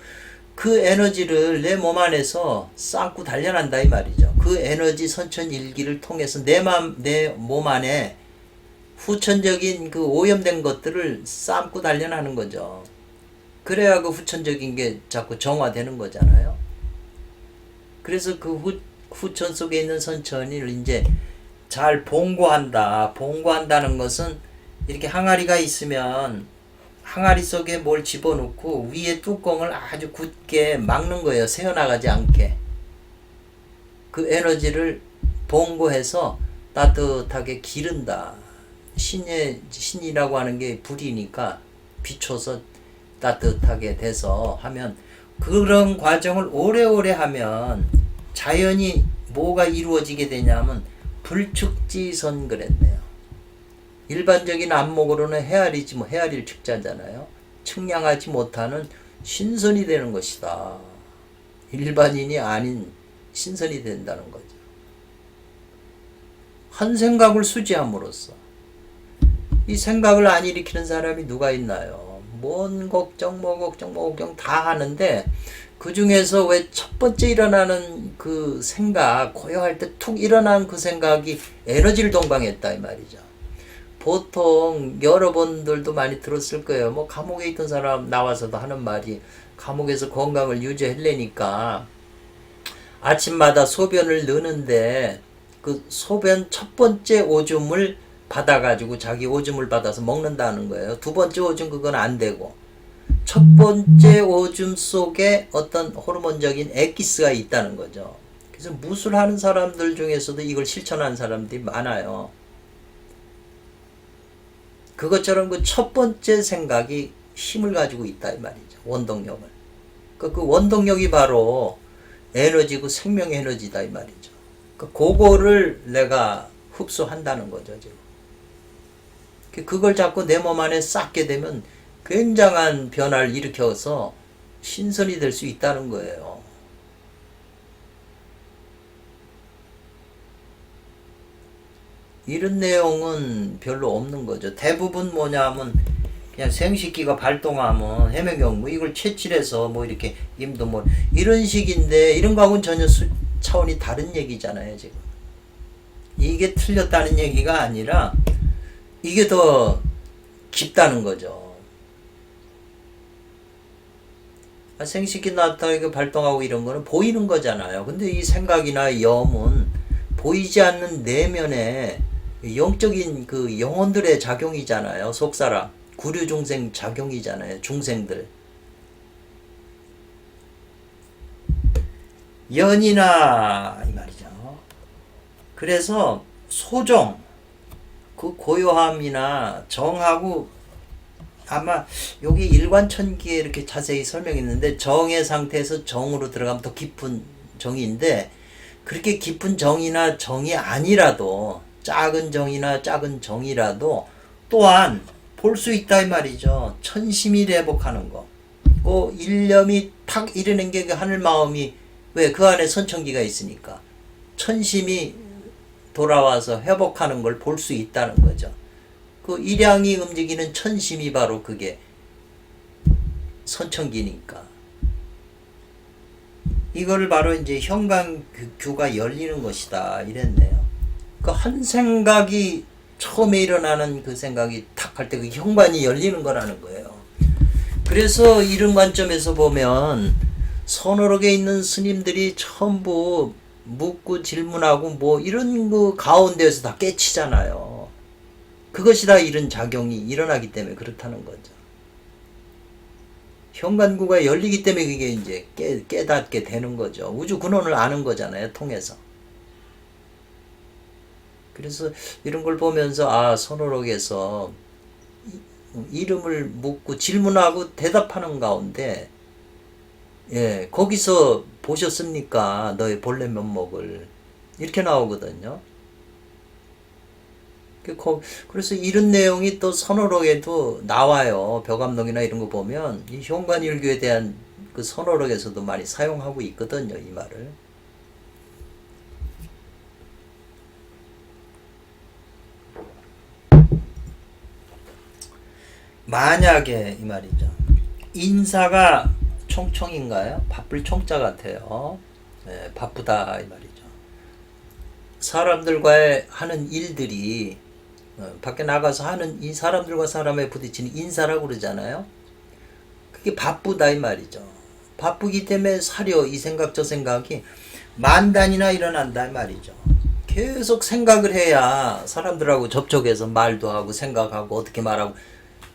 그 에너지를 내 몸 안에서 쌓고 단련한다 이 말이죠. 그 에너지 선천 일기를 통해서 내 몸 안에 후천적인 그 오염된 것들을 쌓고 단련하는 거죠. 그래야 그 후천적인 게 자꾸 정화되는 거잖아요. 그래서 그 후천 속에 있는 선천을 이제 잘 봉고한다. 봉고한다는 것은 이렇게 항아리가 있으면 항아리 속에 뭘 집어넣고 위에 뚜껑을 아주 굳게 막는 거예요. 새어나가지 않게. 그 에너지를 봉고해서 따뜻하게 기른다. 신이라고 하는 게 불이니까 비춰서 따뜻하게 돼서 하면 그런 과정을 오래오래 하면 자연이 뭐가 이루어지게 되냐면 불축지선 그랬네요. 일반적인 안목으로는 헤아리지 뭐 헤아릴 축자잖아요. 측량하지 못하는 신선이 되는 것이다. 일반인이 아닌 신선이 된다는 거죠. 한 생각을 수지함으로써 이 생각을 안 일으키는 사람이 누가 있나요? 뭔 걱정 뭐 걱정 다 하는데 그 중에서 왜 첫 번째 일어나는 그 생각 고요할 때 툭 일어난 그 생각이 에너지를 동방했다 이 말이죠. 보통 여러분들도 많이 들었을 거예요. 뭐 감옥에 있던 사람 나와서도 하는 말이 감옥에서 건강을 유지하려니까 아침마다 소변을 넣는데 그 소변 첫 번째 오줌을 받아가지고 자기 오줌을 받아서 먹는다는 거예요. 두 번째 오줌 그건 안 되고 첫 번째 오줌 속에 어떤 호르몬적인 엑기스가 있다는 거죠. 그래서 무술하는 사람들 중에서도 이걸 실천하는 사람들이 많아요. 그것처럼 그 첫 번째 생각이 힘을 가지고 있다 이 말이죠. 원동력을. 그 원동력이 바로 에너지고 생명 에너지다 이 말이죠. 그거를 내가 흡수한다는 거죠 지금. 그걸 자꾸 내 몸 안에 쌓게 되면 굉장한 변화를 일으켜서 신선이 될 수 있다는 거예요. 이런 내용은 별로 없는 거죠. 대부분 뭐냐면 그냥 생식기가 발동하면 해면경부 이걸 채취해서 뭐 이렇게 임도 뭐 이런 식인데 이런 거하고는 전혀 차원이 다른 얘기잖아요 지금. 이게 틀렸다는 얘기가 아니라 이게 더 깊다는 거죠. 생식기 나타나게 발동하고 이런 거는 보이는 거잖아요. 근데 이 생각이나 염은 보이지 않는 내면에 영적인 그 영혼들의 작용이잖아요. 속사람, 구류중생 작용이잖아요. 중생들. 연이나 이 말이죠. 그래서 소정, 그 고요함이나 정하고 아마 여기 일관천기에 이렇게 자세히 설명했는데 정의 상태에서 정으로 들어가면 더 깊은 정의인데 그렇게 깊은 정이나 정이 아니라도 작은 정이나 작은 정이라도 또한 볼 수 있다 이 말이죠. 천심이 회복하는 거. 그 일념이 탁 이르는 게 그 하늘 마음이 왜 그 안에 선천기가 있으니까 천심이 돌아와서 회복하는 걸 볼 수 있다는 거죠. 그 일양이 움직이는 천심이 바로 그게 선천기니까. 이거를 바로 이제 현관규가 열리는 것이다 이랬네요. 그 한 생각이 처음에 일어나는 그 생각이 탁 할 때 그 현관이 열리는 거라는 거예요. 그래서 이런 관점에서 보면 선어록에 있는 스님들이 전부 묻고 질문하고 뭐 이런 그 가운데에서 다 깨치잖아요. 그것이 다 이런 작용이 일어나기 때문에 그렇다는 거죠. 현관구가 열리기 때문에 그게 이제 깨닫게 되는 거죠. 우주 근원을 아는 거잖아요. 통해서. 그래서 이런 걸 보면서 아 선어록에서 이름을 묻고 질문하고 대답하는 가운데 예 거기서 보셨습니까? 너의 본래 면목을 이렇게 나오거든요. 그래서 이런 내용이 또 선어록에도 나와요. 벼감록이나 이런 거 보면 이 현관일교에 대한 그 선어록에서도 많이 사용하고 있거든요. 이 말을. 만약에 이 말이죠. 인사가 총총인가요? 바쁠 총자 같아요. 네, 바쁘다 이 말이죠. 사람들과의 하는 일들이 밖에 나가서 하는 이 사람들과 사람에 부딪히는 인사라고 그러잖아요. 그게 바쁘다 이 말이죠. 바쁘기 때문에 사려 이 생각 저 생각이 만단이나 일어난다 이 말이죠. 계속 생각을 해야 사람들하고 접촉해서 말도 하고 생각하고 어떻게 말하고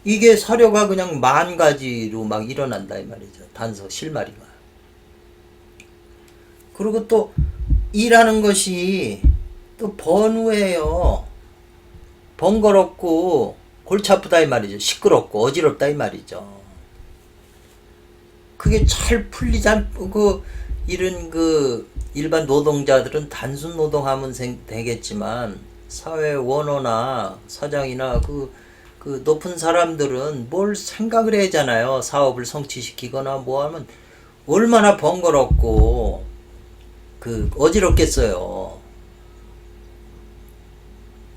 이게 사려가 그냥 만 가지로 막 일어난다 이 말이죠. 단서 실마리가. 그리고 또 일하는 것이 또 번우예요. 번거롭고 골치 아프다 이 말이죠. 시끄럽고 어지럽다 이 말이죠. 그게 잘 풀리지 않고 이런 그 일반 노동자들은 단순 노동하면 되겠지만 사회 원어나 사장이나 그 높은 사람들은 뭘 생각을 해야 하잖아요. 사업을 성취시키거나 뭐 하면 얼마나 번거롭고 어지럽겠어요.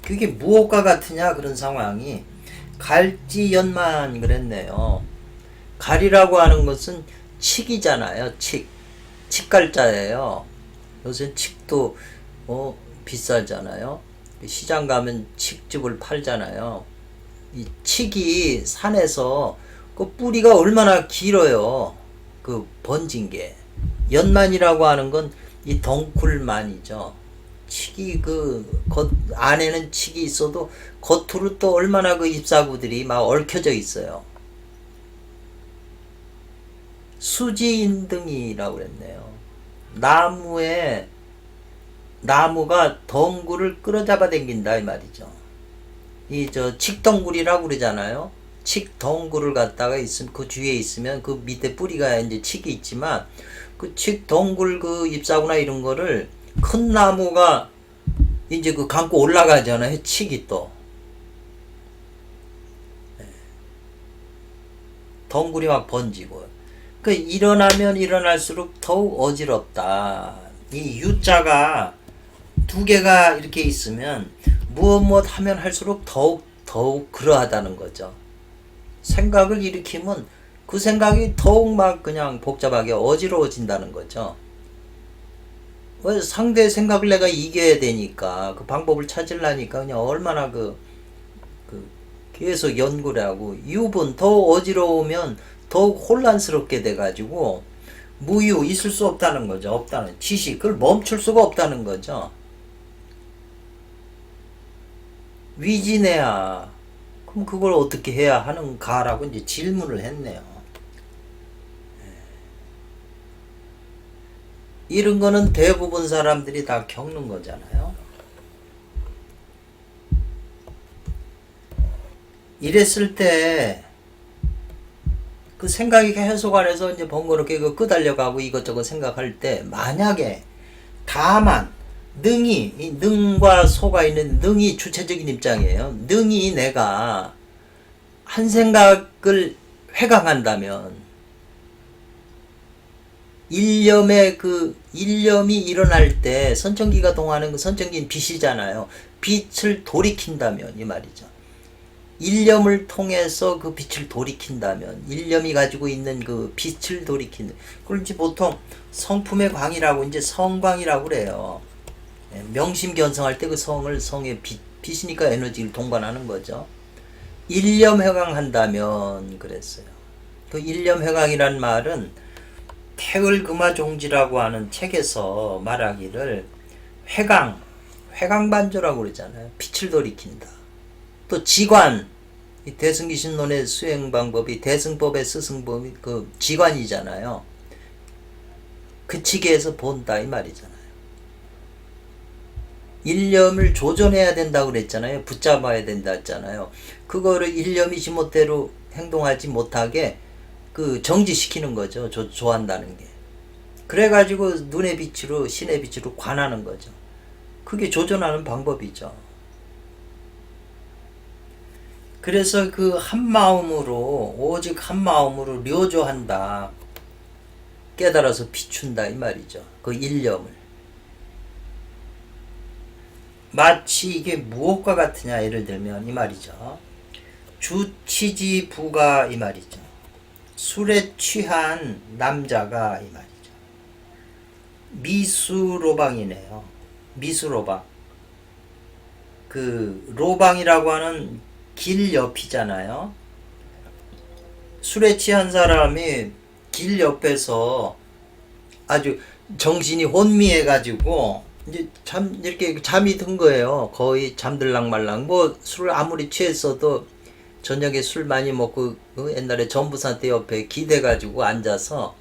그게 무엇과 같으냐 그런 상황이 갈지연만 그랬네요. 갈이라고 하는 것은 칡이잖아요. 칡갈자예요. 요새 칡도 비싸잖아요. 시장 가면 칡즙을 팔잖아요. 이 칡이 산에서 그 뿌리가 얼마나 길어요. 그 번진 게. 연만이라고 하는 건 이 덩굴만이죠. 칡이 겉 안에는 칡이 있어도 겉으로 또 얼마나 그 잎사구들이 막 얽혀져 있어요. 수지인등이라고 그랬네요. 나무가 덩굴을 끌어잡아 당긴다 이 말이죠. 칡덩굴이라고 그러잖아요. 칡덩굴을 갖다가 있으면 그 주위에 있으면 그 밑에 뿌리가 이제 칡이 있지만 그 칡덩굴 그 잎사구나 이런 거를 큰 나무가 이제 감고 올라가잖아요. 칡이 또 덩굴이 막 번지고 일어나면 일어날수록 더욱 어지럽다. 이 U자가 두 개가 이렇게 있으면 무엇 하면 할수록 더욱 그러하다는 거죠. 생각을 일으키면 그 생각이 더욱 막 그냥 복잡하게 어지러워진다는 거죠. 상대의 생각을 내가 이겨야 되니까 그 방법을 찾으려니까 그냥 얼마나 계속 연구를 하고 유분 더 어지러우면 더욱 혼란스럽게 돼가지고 무유 있을 수 없다는 거죠. 없다는 지식 그걸 멈출 수가 없다는 거죠. 위진해야 그럼 그걸 어떻게 해야 하는가라고 이제 질문을 했네요. 이런 거는 대부분 사람들이 다 겪는 거잖아요. 이랬을 때 그 생각이 계속 안에서 이제 번거롭게 끄달려가고 이것저것 생각할 때 만약에 다만 이 능과 소가 있는 능이 주체적인 입장이에요. 능이 내가 한 생각을 회강한다면 일념이 일어날 때 선천기가 동하는 그 선천기는 빛이잖아요. 빛을 돌이킨다면 이 말이죠. 일념을 통해서 그 빛을 돌이킨다면 일념이 가지고 있는 그 빛을 돌이키는 그걸 이제 보통 성품의 광이라고 이제 성광이라고 그래요. 명심견성할 때 그 성의 빛이니까 에너지를 동반하는 거죠. 일념회광한다면 그랬어요. 그 일념회광이란 말은 태을금화종지라고 하는 책에서 말하기를 회광반조라고 그러잖아요. 빛을 돌이킨다. 또 지관, 이 대승기신론의 수행 방법이 대승법의 스승법이 그 지관이잖아요. 그치기에서 본다 이 말이잖아요. 일념을 조절해야 된다고 그랬잖아요. 붙잡아야 된다 했잖아요. 그거를 일념이 지멋대로 행동하지 못하게 정지시키는 거죠. 조한다는 게. 그래가지고 눈의 빛으로 신의 빛으로 관하는 거죠. 그게 조절하는 방법이죠. 그래서 오직 한 마음으로 료조한다. 깨달아서 비춘다 이 말이죠. 그 일념을. 마치 이게 무엇과 같으냐 예를 들면 이 말이죠. 주치지부가 이 말이죠. 술에 취한 남자가 이 말이죠. 미수로방이네요. 미수로방. 로방이라고 하는 길 옆이잖아요. 술에 취한 사람이 길 옆에서 아주 정신이 혼미해가지고 이제 이렇게 잠이 든 거예요. 거의 잠들랑 말랑. 술을 아무리 취했어도 저녁에 술 많이 먹고 옛날에 전부산 때 옆에 기대가지고 앉아서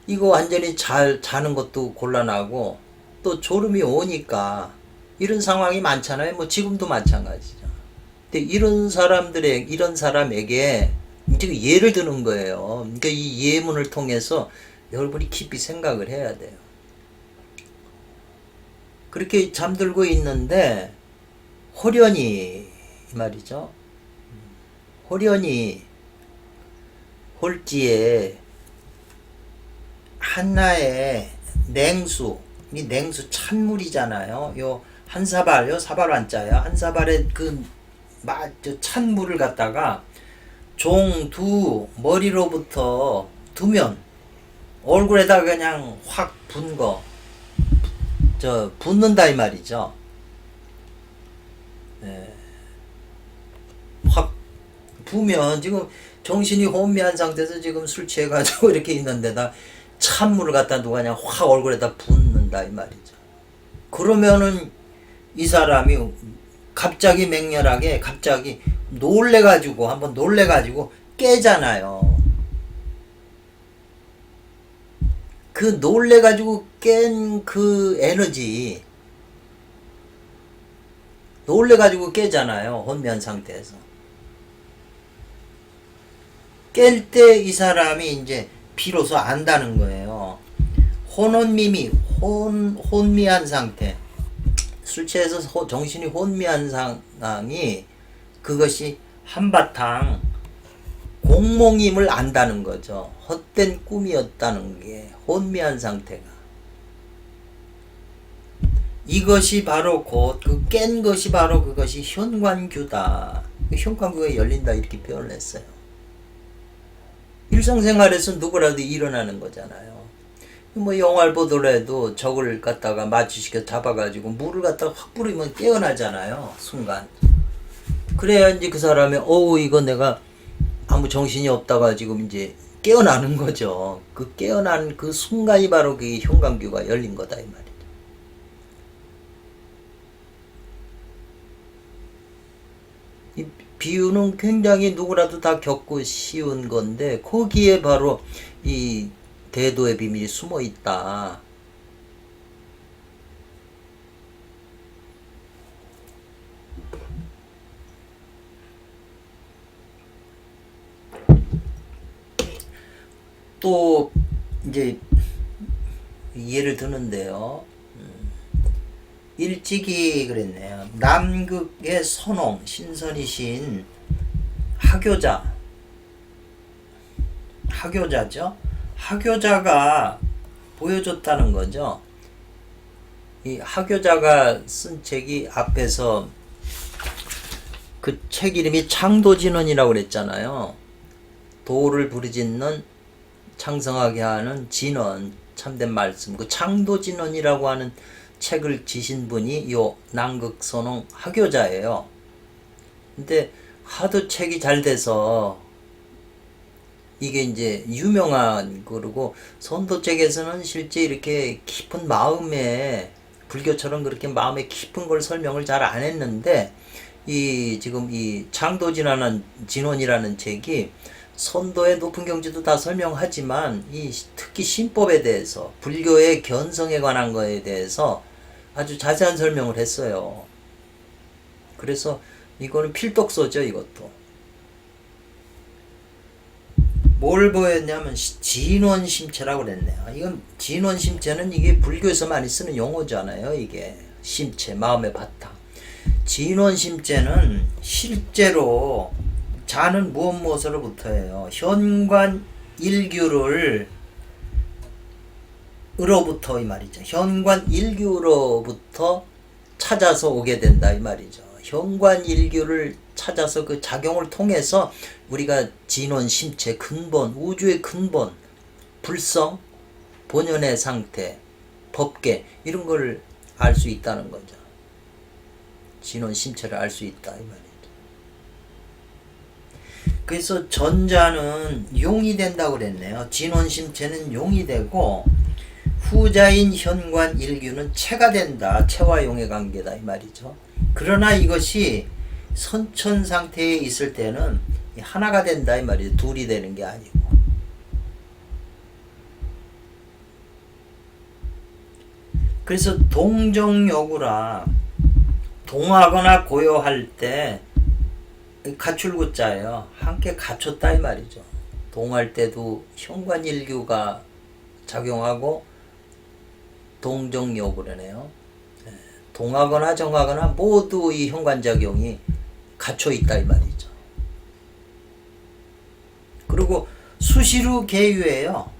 이거 완전히 자는 것도 곤란하고 또 졸음이 오니까 이런 상황이 많잖아요. 지금도 마찬가지죠. 근데 이런 사람에게 이제 예를 드는 거예요. 그러니까 이 예문을 통해서 여러분이 깊이 생각을 해야 돼요. 그렇게 잠들고 있는데 호련히 이 말이죠. 호련히 홀지에 한나의 냉수, 이 냉수 찬물이잖아요. 요 한 사발, 요 사발 완자야. 한 사발에 찬물을 갖다가 종 두 머리로부터 두면 얼굴에다 그냥 확 분 거, 붓는다 이 말이죠. 예. 확 부면 지금 정신이 혼미한 상태에서 지금 술 취해가지고 이렇게 있는데다 찬물을 갖다 누가 그냥 확 얼굴에다 붓는다 이 말이죠. 그러면은 이 사람이 갑자기 맹렬하게 갑자기 놀래가지고 한번 놀래가지고 깨잖아요. 그 놀래가지고 깬 그 에너지, 놀래가지고 깨잖아요. 혼미한 상태에서. 깰 때 이 사람이 이제 비로소 안다는 거예요. 혼미한 상태. 술 취해서 정신이 혼미한 상황이 그것이 한바탕 공몽임을 안다는 거죠. 헛된 꿈이었다는 게 혼미한 상태가. 이것이 바로 곧 그 깬 것이 바로 그것이 현관규다. 현관규가 열린다 이렇게 표현을 했어요. 일상생활에서 누구라도 일어나는 거잖아요. 뭐 영화를 보더라도 적을 갖다가 마취시켜 잡아가지고 물을 갖다가 확 뿌리면 깨어나잖아요. 순간. 그래야 이제 그 사람이 이거 내가 아무 정신이 없다가 지금 이제 깨어나는 거죠. 그 깨어난 그 순간이 바로 그 현관규가 열린 거다 이 말이죠. 이 비유는 굉장히 누구라도 다 겪고 쉬운 건데 거기에 바로 이 대도의 비밀이 숨어 있다. 또 이제 예를 드는데요. 일찍이 그랬네요. 남극의 선홍 신선이신 하교자죠. 하교자가 보여줬다는 거죠. 이 하교자가 쓴 책이 앞에서 그 책 이름이 창도진언이라고 그랬잖아요. 도를 부르짖는 창성하게 하는 진언, 참된 말씀. 그 창도진언이라고 하는 책을 지신 분이 요 남극선홍 하교자예요. 근데 하도 책이 잘 돼서 이게 이제 유명한 거고 선도책에서는 실제 이렇게 깊은 마음에 불교처럼 그렇게 마음에 깊은 걸 설명을 잘 안 했는데 지금 이 창도진언이라는 책이 선도의 높은 경지도 다 설명하지만 특히 신법에 대해서 불교의 견성에 관한 거에 대해서 아주 자세한 설명을 했어요. 그래서 이거는 필독서죠. 이것도 뭘 보였냐면 진원심체라고 그랬네요. 이건 진원심체는 이게 불교에서 많이 쓰는 용어잖아요. 이게 심체, 마음의 바탕. 진원심체는 실제로 자는 무엇으로부터예요? 현관 일규를 으로부터 이 말이죠. 현관 일규로부터 찾아서 오게 된다 이 말이죠. 현관 일규를 찾아서 그 작용을 통해서 우리가 진원 심체 근본, 우주의 근본, 불성, 본연의 상태, 법계 이런 걸 알 수 있다는 거죠. 진원 심체를 알 수 있다 이 말이죠. 그래서 전자는 용이 된다고 그랬네요. 진원 심체는 용이 되고 후자인 현관 일규는 체가 된다. 체와 용의 관계다 이 말이죠. 그러나 이것이 선천 상태에 있을 때는 하나가 된다 이 말이죠. 둘이 되는 게 아니고. 그래서 동정여구라 동하거나 고요할 때 가출구자예요. 함께 갖췄다 이 말이죠. 동할 때도 현관일규가 작용하고 동정여구라네요. 동하거나 정하거나 모두 이 현관작용이 갖춰 있다 이 말이죠. 그리고 수시로 계유예요.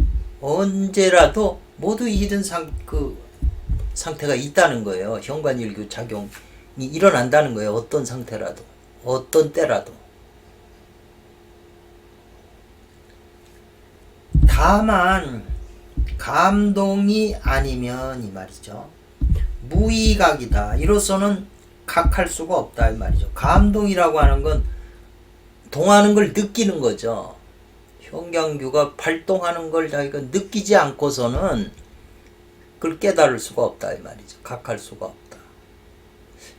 언제라도 모두 이런 상태가 있다는 거예요. 현관일교 작용이 일어난다는 거예요. 어떤 상태라도, 어떤 때라도. 다만 감동이 아니면 이 말이죠. 무의각이다. 이로서는 각할 수가 없다 이 말이죠. 감동이라고 하는 건 동하는 걸 느끼는 거죠. 현강규가 발동하는 걸 자기가 느끼지 않고서는 그걸 깨달을 수가 없다 이 말이죠. 각할 수가 없다.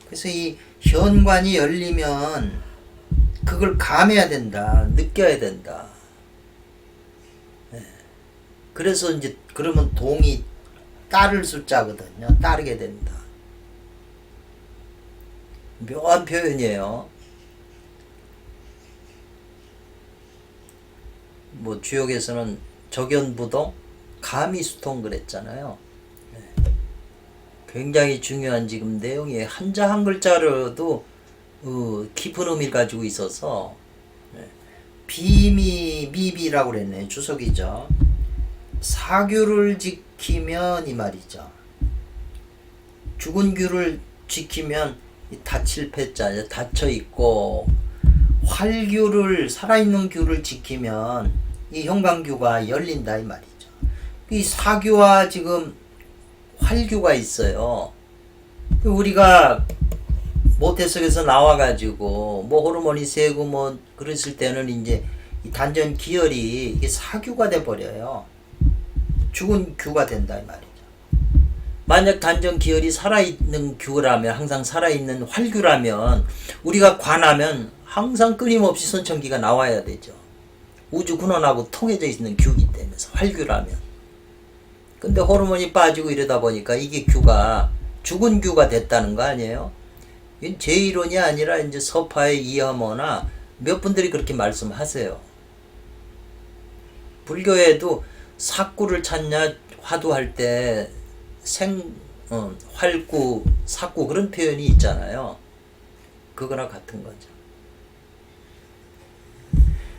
그래서 이 현관이 열리면 그걸 감해야 된다. 느껴야 된다. 네. 그래서 이제 그러면 동이 따를 숫자거든요. 따르게 된다. 묘한 표현이에요. 뭐 주역에서는 적연부동, 가미수통 그랬잖아요. 네. 굉장히 중요한 지금 내용이 한자 한 글자로도 깊은 의미를 가지고 있어서 네. 미비라고 그랬네. 주석이죠. 사규를 지키면 이 말이죠. 죽은 규를 지키면 닫힐 패자 닫혀 있고 활규를 살아있는 규를 지키면 이 현관규가 열린다 이 말이죠. 이 사규와 지금 활규가 있어요. 우리가 모태속에서 나와가지고 뭐 호르몬이 세고 뭐 그랬을 때는 이제 이 단전 기혈이 이게 사규가 돼 버려요. 죽은 규가 된다 이 말이죠. 만약 단전 기혈이 살아있는 규라면 항상 살아있는 활규라면 우리가 관하면 항상 끊임없이 선천기가 나와야 되죠. 우주 근원하고 통해져 있는 규이기 때문에 활규라면. 근데 호르몬이 빠지고 이러다 보니까 이게 규가 죽은 규가 됐다는 거 아니에요? 이건 제 이론이 아니라 이제 서파의 이하모나 몇 분들이 그렇게 말씀하세요. 불교에도 사구를 찾냐 화두할 때 활구, 사구 그런 표현이 있잖아요. 그거나 같은 거죠.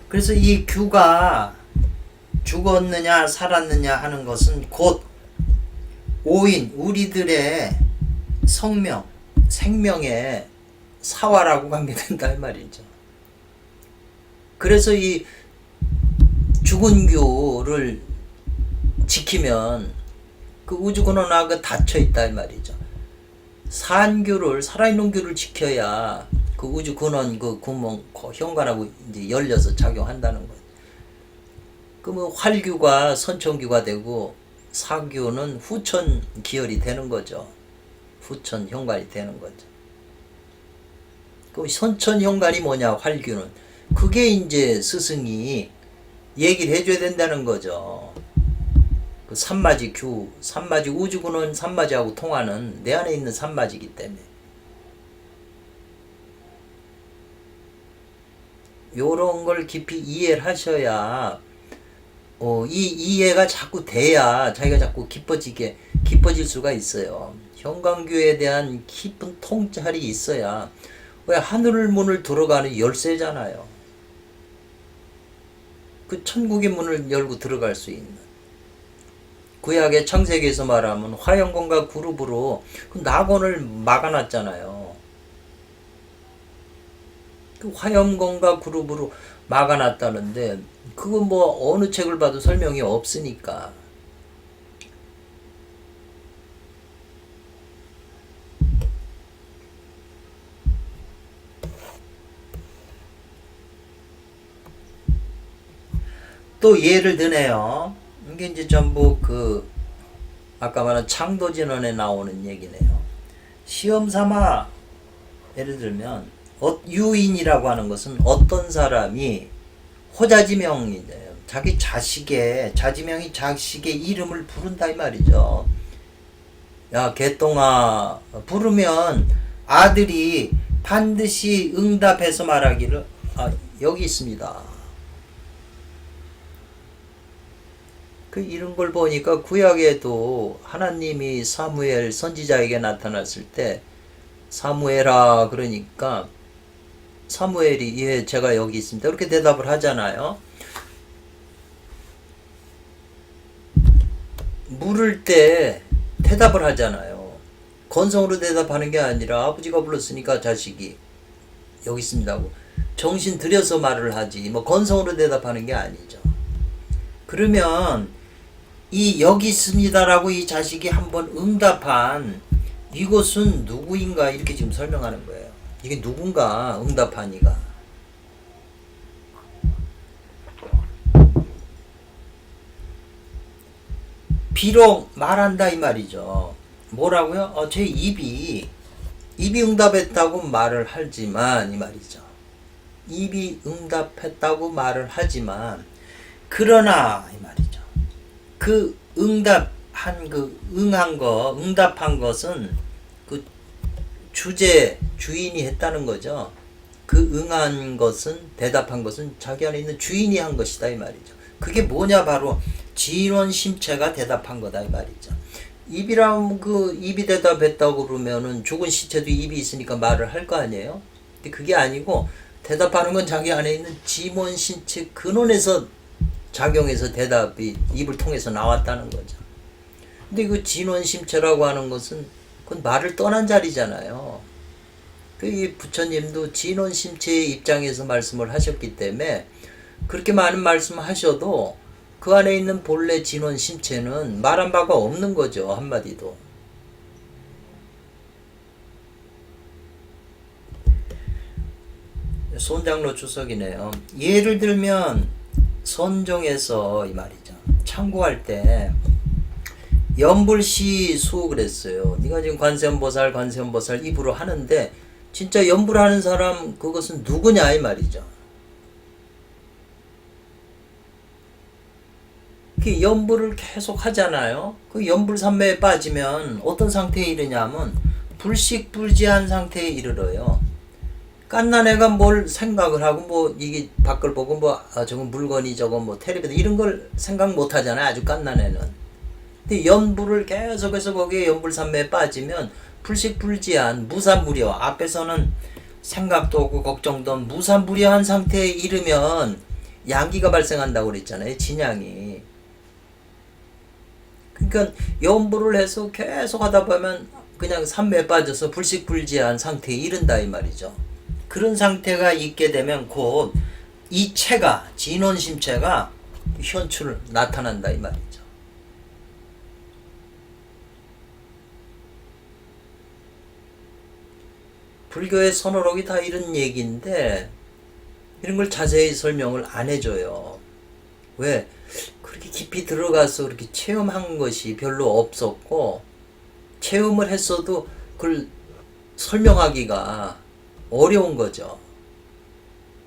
그래서 이 규가 죽었느냐 살았느냐 하는 것은 곧 오인 우리들의 성명, 생명의 사화라고 관계된다 이 말이죠. 그래서 이 죽은 규를 지키면 그 우주근원하고 닫혀 있다 이 말이죠. 산규를 살아있는 규를 지켜야 그 우주근원 그 구멍 현관하고 이제 열려서 작용한다는 거예요. 그러면 활규가 선천규가 되고 사규는 후천 기혈이 되는 거죠. 후천 현관이 되는 거죠. 그 선천 현관이 뭐냐 활규는 그게 이제 스승이 얘기를 해줘야 된다는 거죠. 그 삼마지 규, 삼마지 우주구는 삼마지하고 통하는 내 안에 있는 삼마지이기 때문에 요런 걸 깊이 이해를 하셔야 이 이해가 자꾸 돼야 자기가 자꾸 깊어질 수가 있어요. 현강규에 대한 깊은 통찰이 있어야 왜 하늘 문을 들어가는 열쇠잖아요. 그 천국의 문을 열고 들어갈 수 있는 구약의 창세기에서 말하면 화영gon과 그룹으로 그 낙원을 막아놨잖아요. 그 화영gon과 그룹으로 막아놨다는데 그건 뭐 어느 책을 봐도 설명이 없으니까. 또 예를 드네요. 이게 이제 전부 아까 말한 창도진원에 나오는 얘기네요. 시험 삼아 예를 들면 유인이라고 하는 것은 어떤 사람이 호자지명이래요. 자기 자지명이 자식의 이름을 부른다 이 말이죠. 야 개똥아 부르면 아들이 반드시 응답해서 말하기를 여기 있습니다. 이런 걸 보니까 구약에도 하나님이 사무엘 선지자에게 나타났을 때 사무엘아 그러니까 사무엘이 예 제가 여기 있습니다 이렇게 대답을 하잖아요. 물을 때 대답을 하잖아요. 건성으로 대답하는 게 아니라 아버지가 불렀으니까 자식이 여기 있습니다 하고 정신 들여서 말을 하지 뭐 건성으로 대답하는 게 아니죠. 그러면 이 여기 있습니다라고 이 자식이 한번 응답한 이곳은 누구인가 이렇게 지금 설명하는 거예요. 이게 누군가 응답한 이가 비록 말한다 이 말이죠. 뭐라고요? 제 입이 응답했다고 말을 하지만 이 말이죠. 입이 응답했다고 말을 하지만 그러나 이 말이죠. 그 응답한 그 응답한 것은 그 주인이 했다는 거죠. 그 응한 것은 대답한 것은 자기 안에 있는 주인이 한 것이다 이 말이죠. 그게 뭐냐 바로 진원 심체가 대답한 거다 이 말이죠. 입이라면 그 입이 대답했다고 그러면은 죽은 시체도 입이 있으니까 말을 할 거 아니에요. 근데 그게 아니고 대답하는 건 자기 안에 있는 진원 심체 근원에서 작용해서 대답이 입을 통해서 나왔다는 거죠. 근데 그 진원 심체라고 하는 것은 그건 말을 떠난 자리잖아요. 그 부처님도 진원 심체의 입장에서 말씀을 하셨기 때문에 그렇게 많은 말씀을 하셔도 그 안에 있는 본래 진원 심체는 말한 바가 없는 거죠. 한마디도. 손장로 주석이네요. 예를 들면 선종에서 이 말이죠. 창고할 때 연불시 수옥을 했어요. 네가 지금 관세음보살 입으로 하는데 진짜 연불하는 사람 그것은 누구냐 이 말이죠. 그 연불을 계속 하잖아요. 그 연불산매에 빠지면 어떤 상태에 이르냐면 불식불지한 상태에 이르러요. 깐난 애가 뭘 생각을 하고 뭐 이게 밖을 보고 뭐 저건 물건이 저건 뭐 텔레비전 이런 걸 생각 못 하잖아요. 아주 깐난 애는. 근데 연불을 계속해서 거기에 연불산매에 빠지면 불식불지한 무산무려 앞에서는 생각도 없고 걱정도 없는 무산무려한 상태에 이르면 양기가 발생한다고 그랬잖아요. 진양이. 그러니까 연불을 해서 계속 하다 보면 그냥 산매에 빠져서 불식불지한 상태에 이른다 이 말이죠. 그런 상태가 있게 되면 곧 이 체가 진원심체가 현출 나타난다 이 말이죠. 불교의 선어록이 다 이런 얘기인데 이런 걸 자세히 설명을 안 해줘요. 왜? 그렇게 깊이 들어가서 그렇게 체험한 것이 별로 없었고 체험을 했어도 그걸 설명하기가 어려운 거죠.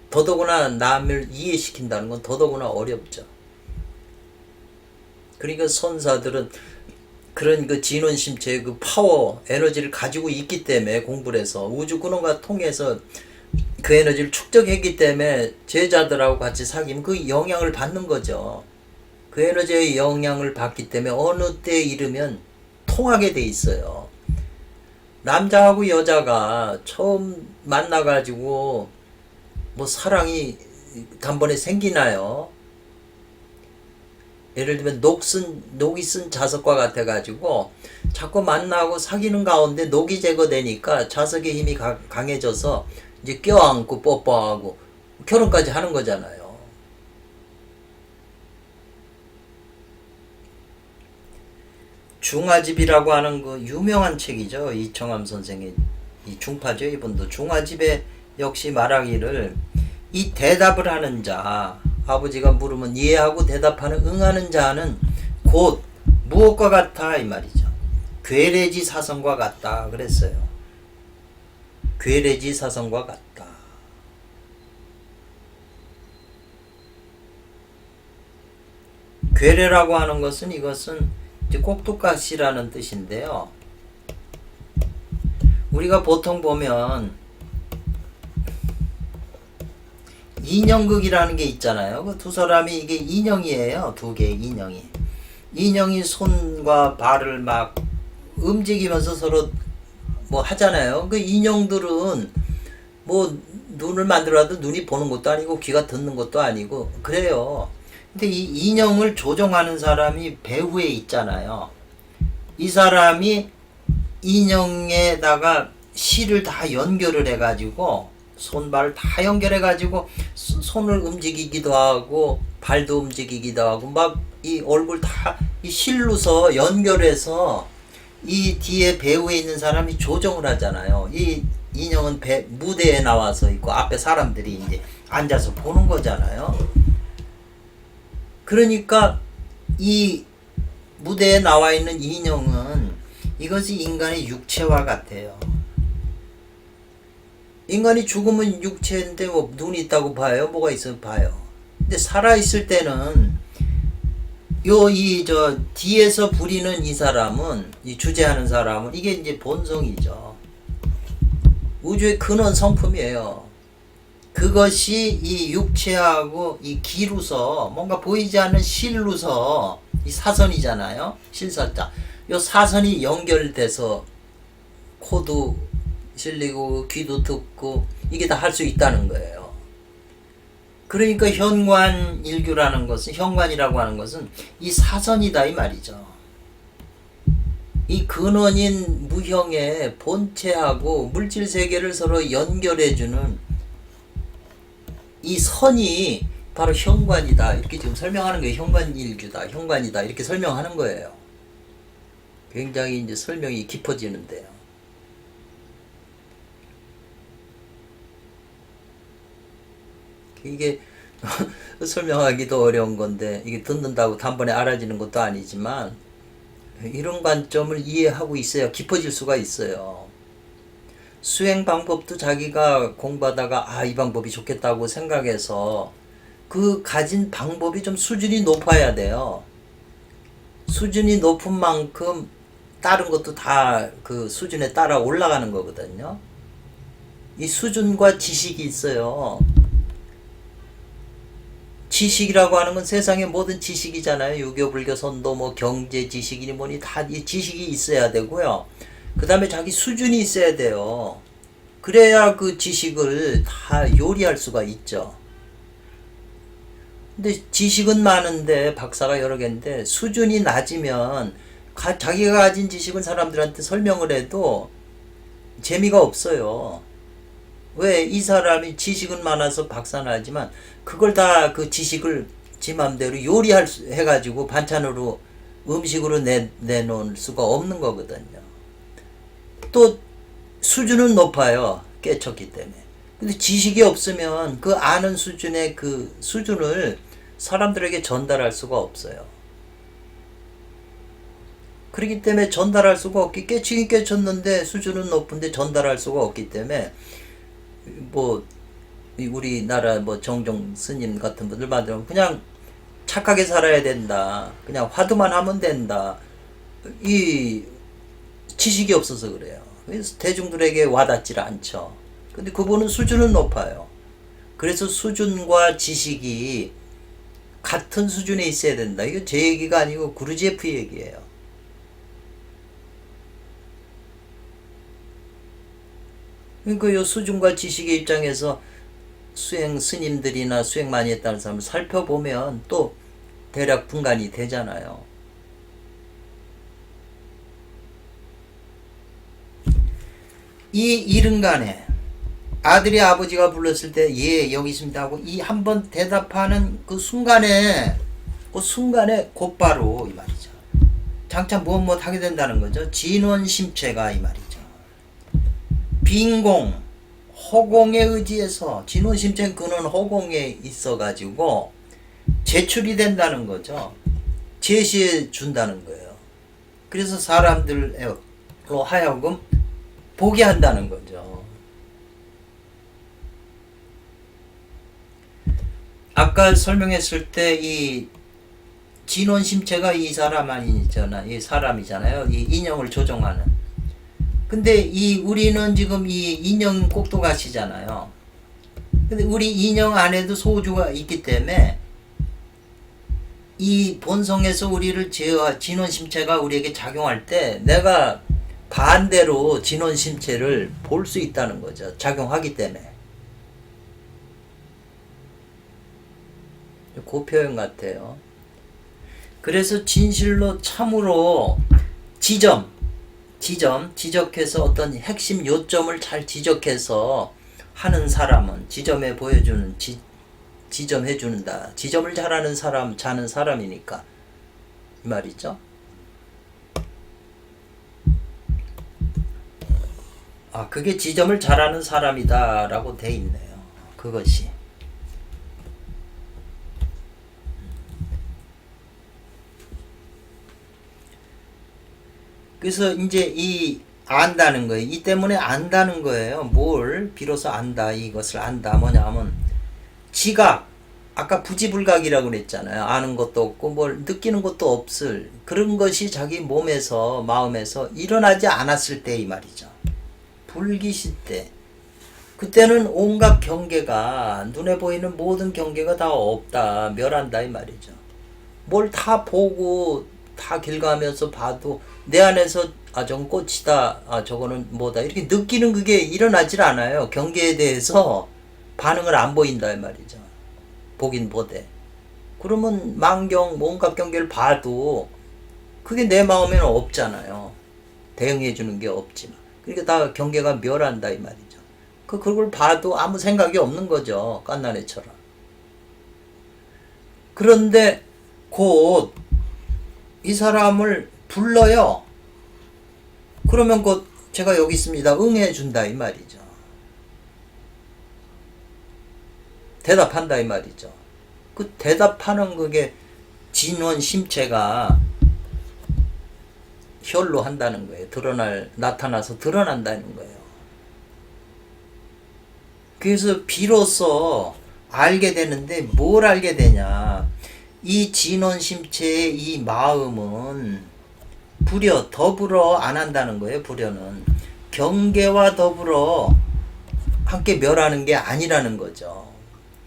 더더구나 남을 이해시킨다는 건 더더구나 어렵죠. 그러니까 선사들은 그런 그 진원심체의 그 파워, 에너지를 가지고 있기 때문에 공부를 해서 우주근원과 통해서 그 에너지를 축적했기 때문에 제자들하고 같이 사귀면 그 영향을 받는 거죠. 그 에너지의 영향을 받기 때문에 어느 때에 이르면 통하게 돼 있어요. 남자하고 여자가 처음 만나가지고 뭐 사랑이 단번에 생기나요? 예를 들면 녹이 쓴 자석과 같아가지고 자꾸 만나고 사귀는 가운데 녹이 제거되니까 자석의 힘이 강해져서 이제 껴안고 뽀뽀하고 결혼까지 하는 거잖아요. 중화집이라고 하는 그 유명한 책이죠. 이청암 선생의 이 중파죠. 이분도 중화집에 역시 말하기를 이 대답을 하는 자 아버지가 물으면 이해하고 대답하는 응하는 자는 곧 무엇과 같아 이 말이죠. 괴례지 사성과 같다 그랬어요. 괴례지 사성과 같다. 괴례라고 하는 것은 이것은 이제 꼭두가시라는 뜻인데요. 우리가 보통 보면 인형극이라는 게 있잖아요. 그 두 사람이 이게 인형이에요. 두 개의 인형이. 인형이 손과 발을 막 움직이면서 서로 뭐 하잖아요. 그 인형들은 뭐 눈을 만들어도 눈이 보는 것도 아니고 귀가 듣는 것도 아니고 그래요. 근데 이 인형을 조종하는 사람이 배후에 있잖아요. 이 사람이 인형에다가 실을 다 연결을 해가지고 손발을 다 연결해가지고 손을 움직이기도 하고 발도 움직이기도 하고 막 이 얼굴 다 이 실로서 연결해서 이 뒤에 배우에 있는 사람이 조정을 하잖아요. 이 인형은 무대에 나와서 있고 앞에 사람들이 이제 앉아서 보는 거잖아요. 그러니까 이 무대에 나와 있는 인형은 이것이 인간의 육체와 같아요. 인간이 죽으면 육체인데 뭐 눈이 있다고 봐요? 뭐가 있으면 봐요. 근데 살아있을 때는 뒤에서 부리는 이 사람은, 이 주재하는 사람은, 이게 이제 본성이죠. 우주의 근원 성품이에요. 그것이 이 육체하고 이 기로서, 뭔가 보이지 않는 실로서, 이 사선이잖아요. 실사자. 요 사선이 연결돼서 코도 실리고, 귀도 듣고, 이게 다 할 수 있다는 거예요. 그러니까 현관일규라는 것은, 현관이라고 하는 것은 이 사선이다 이 말이죠. 이 근원인 무형의 본체하고 물질 세계를 서로 연결해주는 이 선이 바로 현관이다. 이렇게 지금 설명하는 거예요. 현관일규다. 현관이다. 이렇게 설명하는 거예요. 굉장히 이제 설명이 깊어지는데요. 이게 설명하기도 어려운 건데 이게 듣는다고 단번에 알아지는 것도 아니지만 이런 관점을 이해하고 있어야 깊어질 수가 있어요. 수행 방법도 자기가 공부하다가 이 방법이 좋겠다고 생각해서 그 가진 방법이 좀 수준이 높아야 돼요. 수준이 높은 만큼 다른 것도 다 그 수준에 따라 올라가는 거거든요. 이 수준과 지식이 있어요. 지식이라고 하는 건 세상의 모든 지식이잖아요. 유교, 불교, 선도, 뭐 경제 지식이니 뭐니 다 이 지식이 있어야 되고요. 그 다음에 자기 수준이 있어야 돼요. 그래야 그 지식을 다 요리할 수가 있죠. 근데 지식은 많은데 박사가 여러 개인데 수준이 낮으면 자기가 가진 지식은 사람들한테 설명을 해도 재미가 없어요. 왜? 이 사람이 지식은 많아서 박사는 하지만 그걸 다 그 지식을 지 맘대로 해가지고 반찬으로 음식으로 내놓을 수가 없는 거거든요. 또 수준은 높아요. 깨쳤기 때문에. 근데 지식이 없으면 그 아는 수준의 그 수준을 사람들에게 전달할 수가 없어요. 그렇기 때문에 전달할 수가 없기, 깨치긴 깨쳤는데 수준은 높은데 전달할 수가 없기 때문에 뭐 우리나라 뭐 정종 스님 같은 분들 말하면 그냥 착하게 살아야 된다. 그냥 화두만 하면 된다. 이 지식이 없어서 그래요. 그래서 대중들에게 와닿질 않죠. 근데 그분은 수준은 높아요. 그래서 수준과 지식이 같은 수준에 있어야 된다. 이거 제 얘기가 아니고 구루제프 얘기예요. 그러니까 요 수준과 지식의 입장에서 수행 스님들이나 수행 많이 했다는 사람을 살펴보면 또 대략 분간이 되잖아요. 이 이른간에 아들이 아버지가 불렀을 때 예 여기 있습니다 하고 이 한 번 대답하는 그 순간에 곧바로 이 말이죠. 장차 무엇 하게 된다는 거죠. 진원심체가 이 말이죠. 빈공, 허공에 의지해서 진원심체 근원 허공에 있어가지고 제출이 된다는 거죠. 제시해 준다는 거예요. 그래서 사람들로 하여금 보게 한다는 거죠. 아까 설명했을 때 이 진원심체가 이 사람이잖아요. 이 인형을 조종하는. 근데 우리는 지금 이 인형 꼭두가시잖아요. 근데 우리 인형 안에도 소주가 있기 때문에 이 본성에서 우리를 제어할 진원심체가 우리에게 작용할 때 내가 반대로 진원심체를 볼 수 있다는 거죠. 작용하기 때문에. 그 표현 같아요. 그래서 진실로 참으로 지적해서 어떤 핵심 요점을 잘 지적해서 하는 사람은 지점해 보여주는 지점해 주는다. 지점을 잘하는 사람, 자는 사람이니까 이 말이죠. 그게 지점을 잘하는 사람이다라고 돼 있네요. 그것이. 그래서 이제 이 안다는 거예요. 이 때문에 안다는 거예요. 뭘 비로소 안다. 이것을 안다. 뭐냐면 지각. 아까 부지불각이라고 그랬잖아요. 아는 것도 없고 뭘 느끼는 것도 없을 그런 것이 자기 몸에서 마음에서 일어나지 않았을 때 이 말이죠. 불기시 때. 그때는 온갖 경계가 눈에 보이는 모든 경계가 다 없다. 멸한다 이 말이죠. 뭘 다 보고 다 길가면서 봐도 내 안에서 저건 꽃이다. 저거는 뭐다. 이렇게 느끼는 그게 일어나질 않아요. 경계에 대해서 반응을 안 보인다 이 말이죠. 보긴 보되. 그러면 온갖 경계를 봐도 그게 내 마음에는 없잖아요. 대응해 주는 게 없지만. 그러니까 다 경계가 멸한다 이 말이죠. 그걸 봐도 아무 생각이 없는 거죠. 깐나네처럼. 그런데 곧 이 사람을 불러요. 그러면 곧 제가 여기 있습니다. 응해 준다 이 말이죠. 대답한다 이 말이죠. 그 대답하는 그게 진원심체가 혈로 한다는 거예요. 나타나서 드러난다는 거예요. 그래서 비로소 알게 되는데 뭘 알게 되냐. 이 진원심체의 이 마음은 더불어 안 한다는 거예요. 불여는 경계와 더불어 함께 멸하는 게 아니라는 거죠.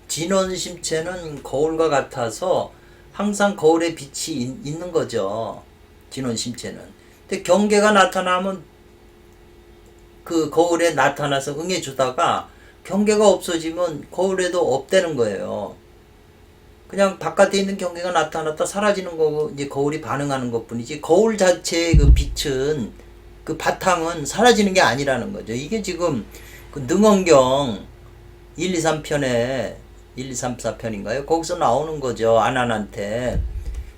진원심체는 거울과 같아서 항상 거울에 빛이 있는 거죠. 진원심체는. 근데 경계가 나타나면 그 거울에 나타나서 응해주다가 경계가 없어지면 거울에도 없다는 거예요. 그냥 바깥에 있는 경계가 나타났다 사라지는 거고 이제 거울이 반응하는 것 뿐이지 거울 자체의 그 빛은 그 바탕은 사라지는 게 아니라는 거죠. 이게 지금 그 능언경 1, 2, 3편에 1, 2, 3, 4편인가요? 거기서 나오는 거죠. 아난한테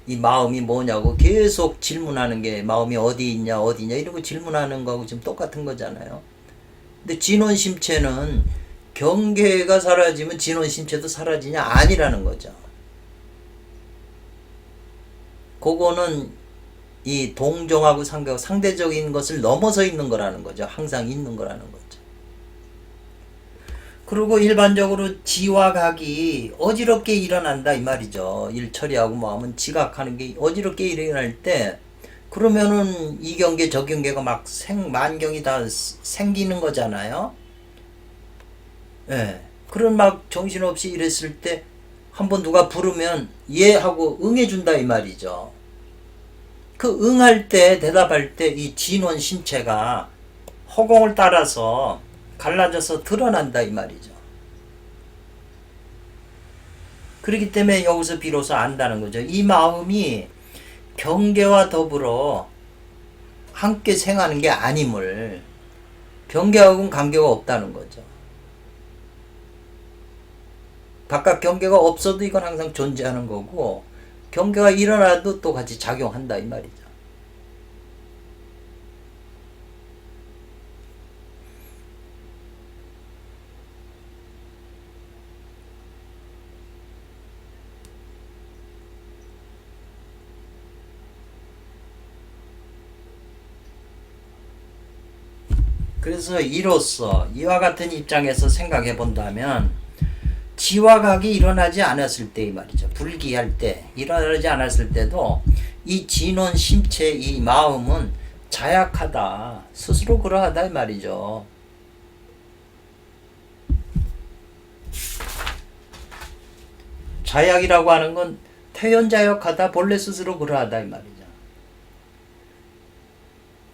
이 마음이 뭐냐고 계속 질문하는 게 마음이 어디 있냐 이런 거 질문하는 거하고 지금 똑같은 거잖아요. 근데 진원심체는 경계가 사라지면 진원심체도 사라지냐 아니라는 거죠. 그거는 이 동종하고 상대적인 것을 넘어서 있는 거라는 거죠. 항상 있는 거라는 거죠. 그리고 일반적으로 지와 각이 어지럽게 일어난다 이 말이죠. 일 처리하고 뭐 하면 지각하는 게 어지럽게 일어날 때 그러면은 이 경계 저 경계가 막 만경이 다 생기는 거잖아요. 예. 그런 막 정신없이 이랬을 때 한번 누가 부르면 예 하고 응해준다 이 말이죠. 그 응할 때 대답할 때 이 진원 심체가 허공을 따라서 갈라져서 드러난다 이 말이죠. 그렇기 때문에 여기서 비로소 안다는 거죠. 이 마음이 경계와 더불어 함께 생하는 게 아님을 경계하고는 관계가 없다는 거죠. 바깥 경계가 없어도 이건 항상 존재하는 거고 경계가 일어나도 또 같이 작용한다 이 말이죠. 그래서 이로써 이와 같은 입장에서 생각해 본다면 지와 각이 일어나지 않았을 때 이 말이죠. 불기할 때 일어나지 않았을 때도 이 진원 심체 이 마음은 자약하다. 스스로 그러하다 이 말이죠. 자약이라고 하는 건 태연자역하다 본래 스스로 그러하다 이 말이죠.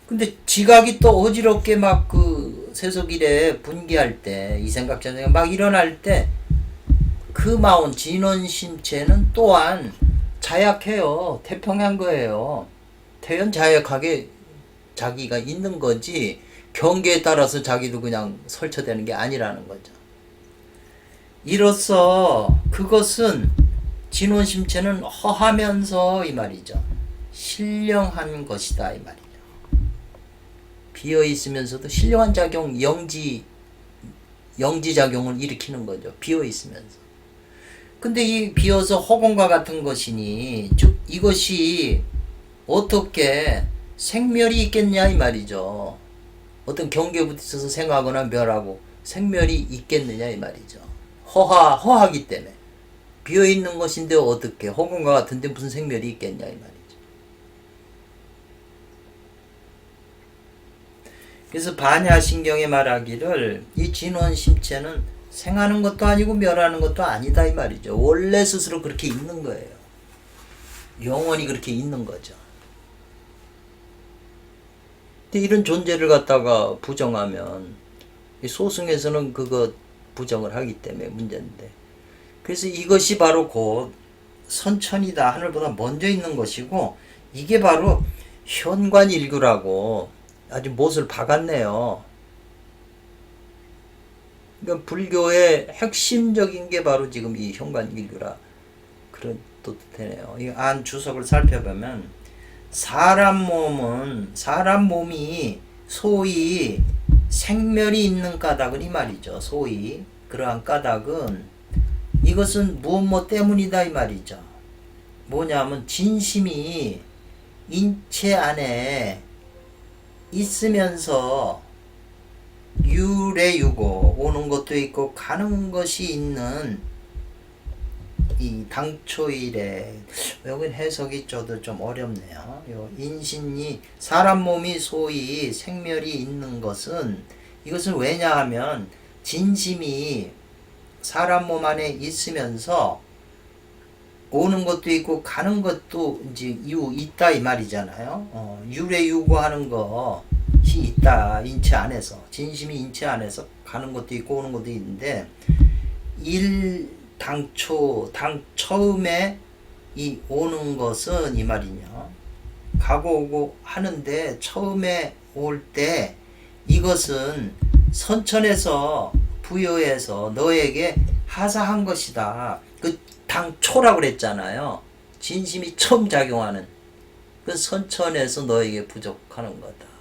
근데 지각이 또 어지럽게 막 그 세속일에 분기할 때 이 생각 저 생각 막 일어날 때 그 마음 진원심체는 또한 자약해요. 태평한 거예요. 태연자역하게 자기가 있는 거지 경계에 따라서 자기도 그냥 설쳐되는 게 아니라는 거죠. 이로써 그것은 진원심체는 허하면서 이 말이죠. 신령한 것이다 이 말이죠. 비어 있으면서도 신령한 작용, 영지 작용을 일으키는 거죠. 비어 있으면서. 근데 이 비어서 허공과 같은 것이니 즉 이것이 어떻게 생멸이 있겠냐 이 말이죠. 어떤 경계에 부딪혀서 생하거나 멸하고 생멸이 있겠느냐 이 말이죠. 허하기 때문에 비어 있는 것인데 어떻게 허공과 같은데 무슨 생멸이 있겠냐 이 말이죠. 그래서 반야신경에 말하기를 이 진원심체는 생하는 것도 아니고 멸하는 것도 아니다 이 말이죠. 원래 스스로 그렇게 있는 거예요. 영원히 그렇게 있는 거죠. 근데 이런 존재를 갖다가 부정하면 소승에서는 그거 부정을 하기 때문에 문제인데, 그래서 이것이 바로 곧 선천이다. 하늘보다 먼저 있는 것이고 이게 바로 현관일규라고 아주 못을 박았네요. 그러니까 불교의 핵심적인 게 바로 지금 이 현관일규라 그런 뜻이네요. 이 안 주석을 살펴보면 사람 몸이 소위 생멸이 있는 까닭은 이 말이죠. 소위 그러한 까닭은 이것은 무엇 때문이다 이 말이죠. 뭐냐면 진심이 인체 안에 있으면서 유래유고 오는 것도 있고 가는 것이 있는 이 당초일에 여기 해석이 저도 좀 어렵네요. 요 인신이 사람 몸이 소위 생멸이 있는 것은 이것은 왜냐하면 진심이 사람 몸 안에 있으면서 오는 것도 있고 가는 것도 이제 있다 이 말이잖아요. 유래유고하는 것이 있다 인체 안에서 진심이 인체 안에서 가는 것도 있고 오는 것도 있는데 당 처음에 이 오는 것은 이 말이냐 가고 오고 하는데 처음에 올 때 이것은 선천에서 부여해서 너에게 하사한 것이다. 그 당초라고 그랬잖아요. 진심이 처음 작용하는 그 선천에서 너에게 부족하는 거다.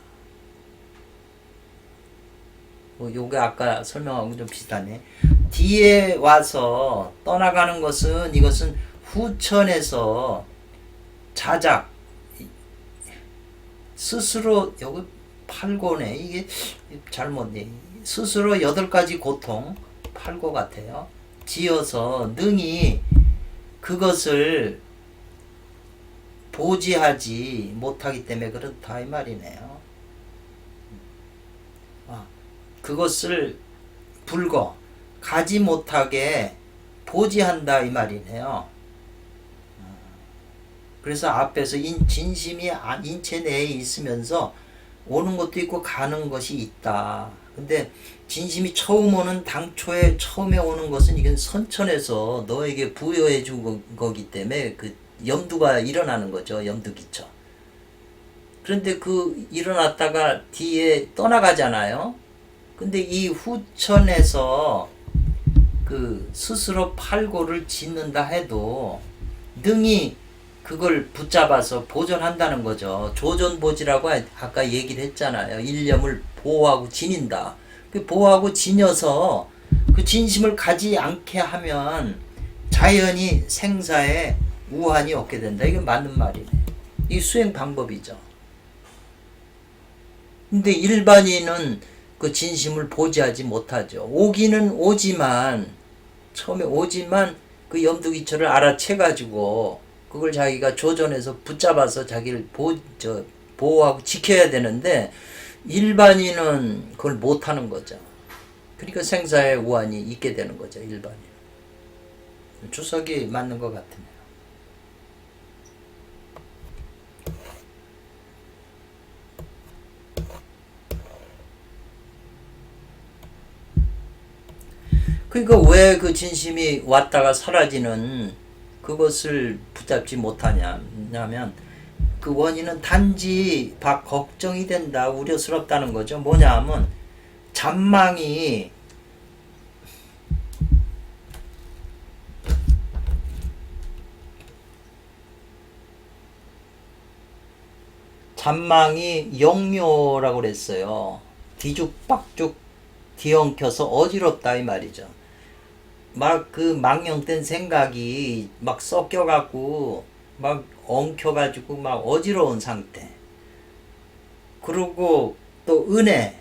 요게 아까 설명하고 좀 비슷하네. 뒤에 와서 떠나가는 것은 이것은 후천에서 자작 스스로 여기 8고네. 이게 잘못네. 스스로 8가지 고통 8고 같아요. 지어서 능히 그것을 보지하지 못하기 때문에 그렇다 이 말이네요. 그것을 불거 가지 못하게 보지한다 이 말이네요. 그래서 앞에서 진심이 인체 내에 있으면서 오는 것도 있고 가는 것이 있다. 근데 진심이 처음 오는 당초에 처음에 오는 것은 이건 선천에서 너에게 부여해 준 거기 때문에 그 염두가 일어나는 거죠. 염두기초. 그런데 그 일어났다가 뒤에 떠나가잖아요. 근데 이 후천에서 그 스스로 팔고를 짓는다 해도 능히 그걸 붙잡아서 보존한다는 거죠. 조존보지라고 아까 얘기를 했잖아요. 일념을 보호하고 지닌다. 그 보호하고 지녀서 그 진심을 가지 않게 하면 자연히 생사에 우환이 없게 된다. 이게 맞는 말이네. 이 수행 방법이죠. 근데 일반인은 그 진심을 보지하지 못하죠. 오기는 오지만 처음에 오지만 그 염두기초를 알아채가지고 그걸 자기가 조존해서 붙잡아서 자기를 보호하고 지켜야 되는데 일반인은 그걸 못하는 거죠. 그러니까 생사의 우환이 있게 되는 거죠. 일반인은. 주석이 맞는 것 같으네요. 그러니까 왜 그 진심이 왔다가 사라지는 그것을 붙잡지 못하냐면 그 원인은 단지 걱정이 된다, 우려스럽다는 거죠. 뭐냐 하면 잔망이 영묘라고 그랬어요. 뒤죽박죽 뒤엉켜서 어지럽다 이 말이죠. 막 그 망령된 생각이 막 섞여갖고 막 엉켜가지고 막 어지러운 상태. 그리고 또 은혜.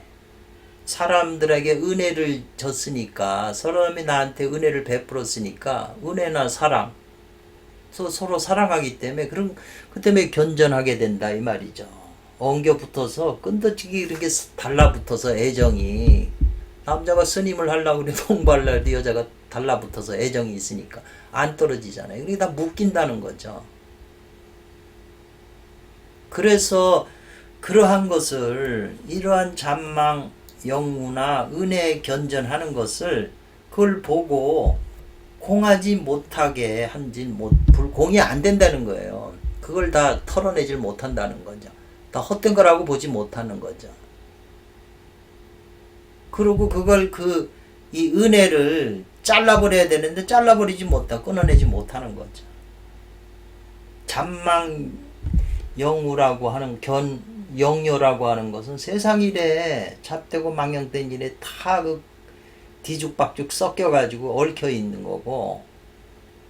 사람들에게 은혜를 줬으니까, 사람이 나한테 은혜를 베풀었으니까 은혜나 사랑, 서로 사랑하기 때문에 그 때문에 견전하게 된다 이 말이죠. 엉겨 붙어서 끈덕지기 이렇게 달라붙어서 애정이, 남자가 스님을 하려고 그래도 공부하려고 해도 여자가 달라붙어서 애정이 있으니까 안 떨어지잖아요. 그게 다 묶인다는 거죠. 그래서 그러한 것을, 이러한 잔망 영우나 은혜 견전하는 것을, 그걸 보고 공하지 못하게 공이 안 된다는 거예요. 그걸 다 털어내질 못한다는 거죠. 다 헛된 거라고 보지 못하는 거죠. 그리고 그걸 이 은혜를 잘라버려야 되는데 잘라버리지 못하고 끊어내지 못하는 거죠. 잔망 영우라고 하는 영요라고 하는 것은 세상 일에 잡되고 망령된 일에 다 뒤죽박죽 섞여가지고 얽혀 있는 거고,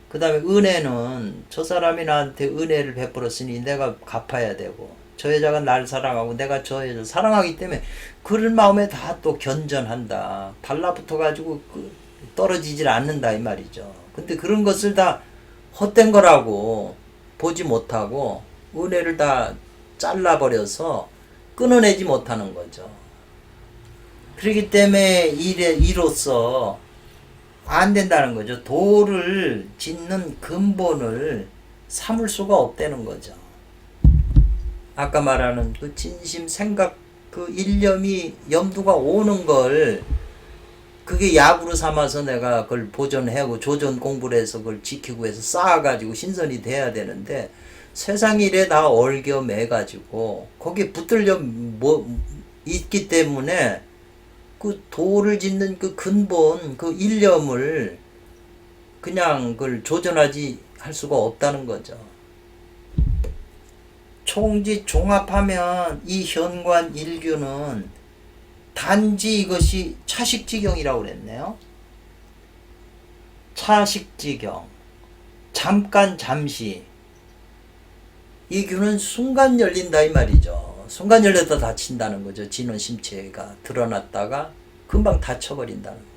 그 다음에 은혜는 저 사람이 나한테 은혜를 베풀었으니 내가 갚아야 되고, 저 여자가 날 사랑하고 내가 저 여자를 사랑하기 때문에 그런 마음에 다 또 견전한다. 달라붙어가지고 떨어지질 않는다 이 말이죠. 근데 그런 것을 다 헛된 거라고 보지 못하고 은혜를 다 잘라버려서 끊어내지 못하는 거죠. 그렇기 때문에 이로써 안 된다는 거죠. 도를 짓는 근본을 삼을 수가 없다는 거죠. 아까 말하는 그 진심 생각, 그 일념이 염두가 오는 걸, 그게 약으로 삼아서 내가 그걸 보존하고 조전 공부를 해서 그걸 지키고 해서 쌓아가지고 신선이 돼야 되는데, 세상 일에 다 얽겨 매가지고 거기에 붙들려 있기 때문에 그 도를 짓는 그 근본, 그 일념을 그냥 그걸 조전하지 할 수가 없다는 거죠. 총지 종합하면 이 현관 일규는 단지 이것이 차식지경이라고 그랬네요. 차식지경. 잠깐 잠시. 이 규는 순간 열린다 이 말이죠. 순간 열렸다 닫힌다는 거죠. 진원 심체가 드러났다가 금방 닫혀버린다는 거예요.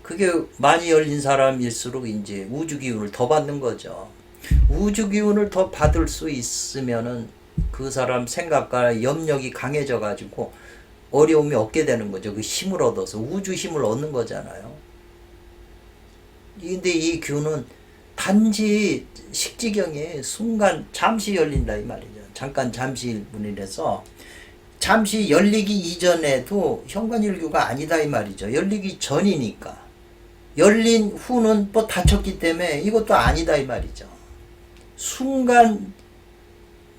그게 많이 열린 사람일수록 이제 우주 기운을 더 받는 거죠. 우주 기운을 더 받을 수 있으면은 그 사람 생각과 염력이 강해져 가지고 어려움이 없게 되는 거죠. 그 힘을 얻어서 우주 힘을 얻는 거잖아요. 근데 이 규는 단지 식지경에 순간 잠시 열린다 이 말이죠. 잠깐 잠시 분이라서 잠시 열리기 이전에도 현관일규가 아니다 이 말이죠. 열리기 전이니까. 열린 후는 또 닫혔기 때문에 이것도 아니다 이 말이죠. 순간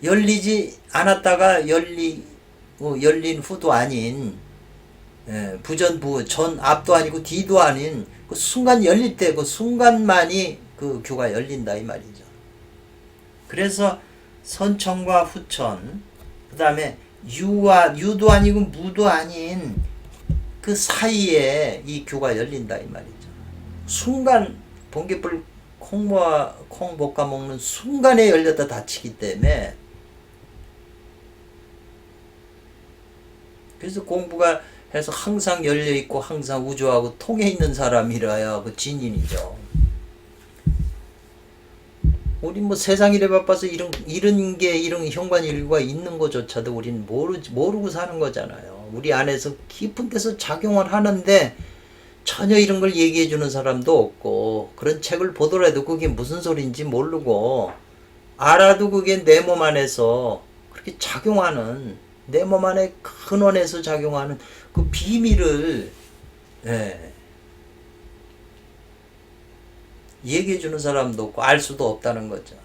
열리지 않았다가 열린 후도 아닌, 부전부 전 앞도 아니고 뒤도 아닌 그 순간 열릴 때 그 순간만이 그 규가 열린다 이 말이죠. 그래서 선천과 후천, 그 다음에 유도 아니고 무도 아닌 그 사이에 이 규가 열린다 이 말이죠. 순간 번개불 콩 볶아 먹는 순간에 열렸다 닫히기 때문에, 그래서 공부가 해서 항상 열려있고 항상 우주하고 통해 있는 사람이라야 그 진인이죠. 우리 뭐 세상 일에 바빠서 이런 현관일구가 있는 것조차도 우리는 모르고 사는 거잖아요. 우리 안에서 깊은 데서 작용을 하는데 전혀 이런 걸 얘기해 주는 사람도 없고, 그런 책을 보더라도 그게 무슨 소리인지 모르고, 알아도 그게 내 몸 안에서 그렇게 작용하는, 내 몸 안에 근원에서 작용하는 그 비밀을 얘기해 주는 사람도 없고 알 수도 없다는 거죠.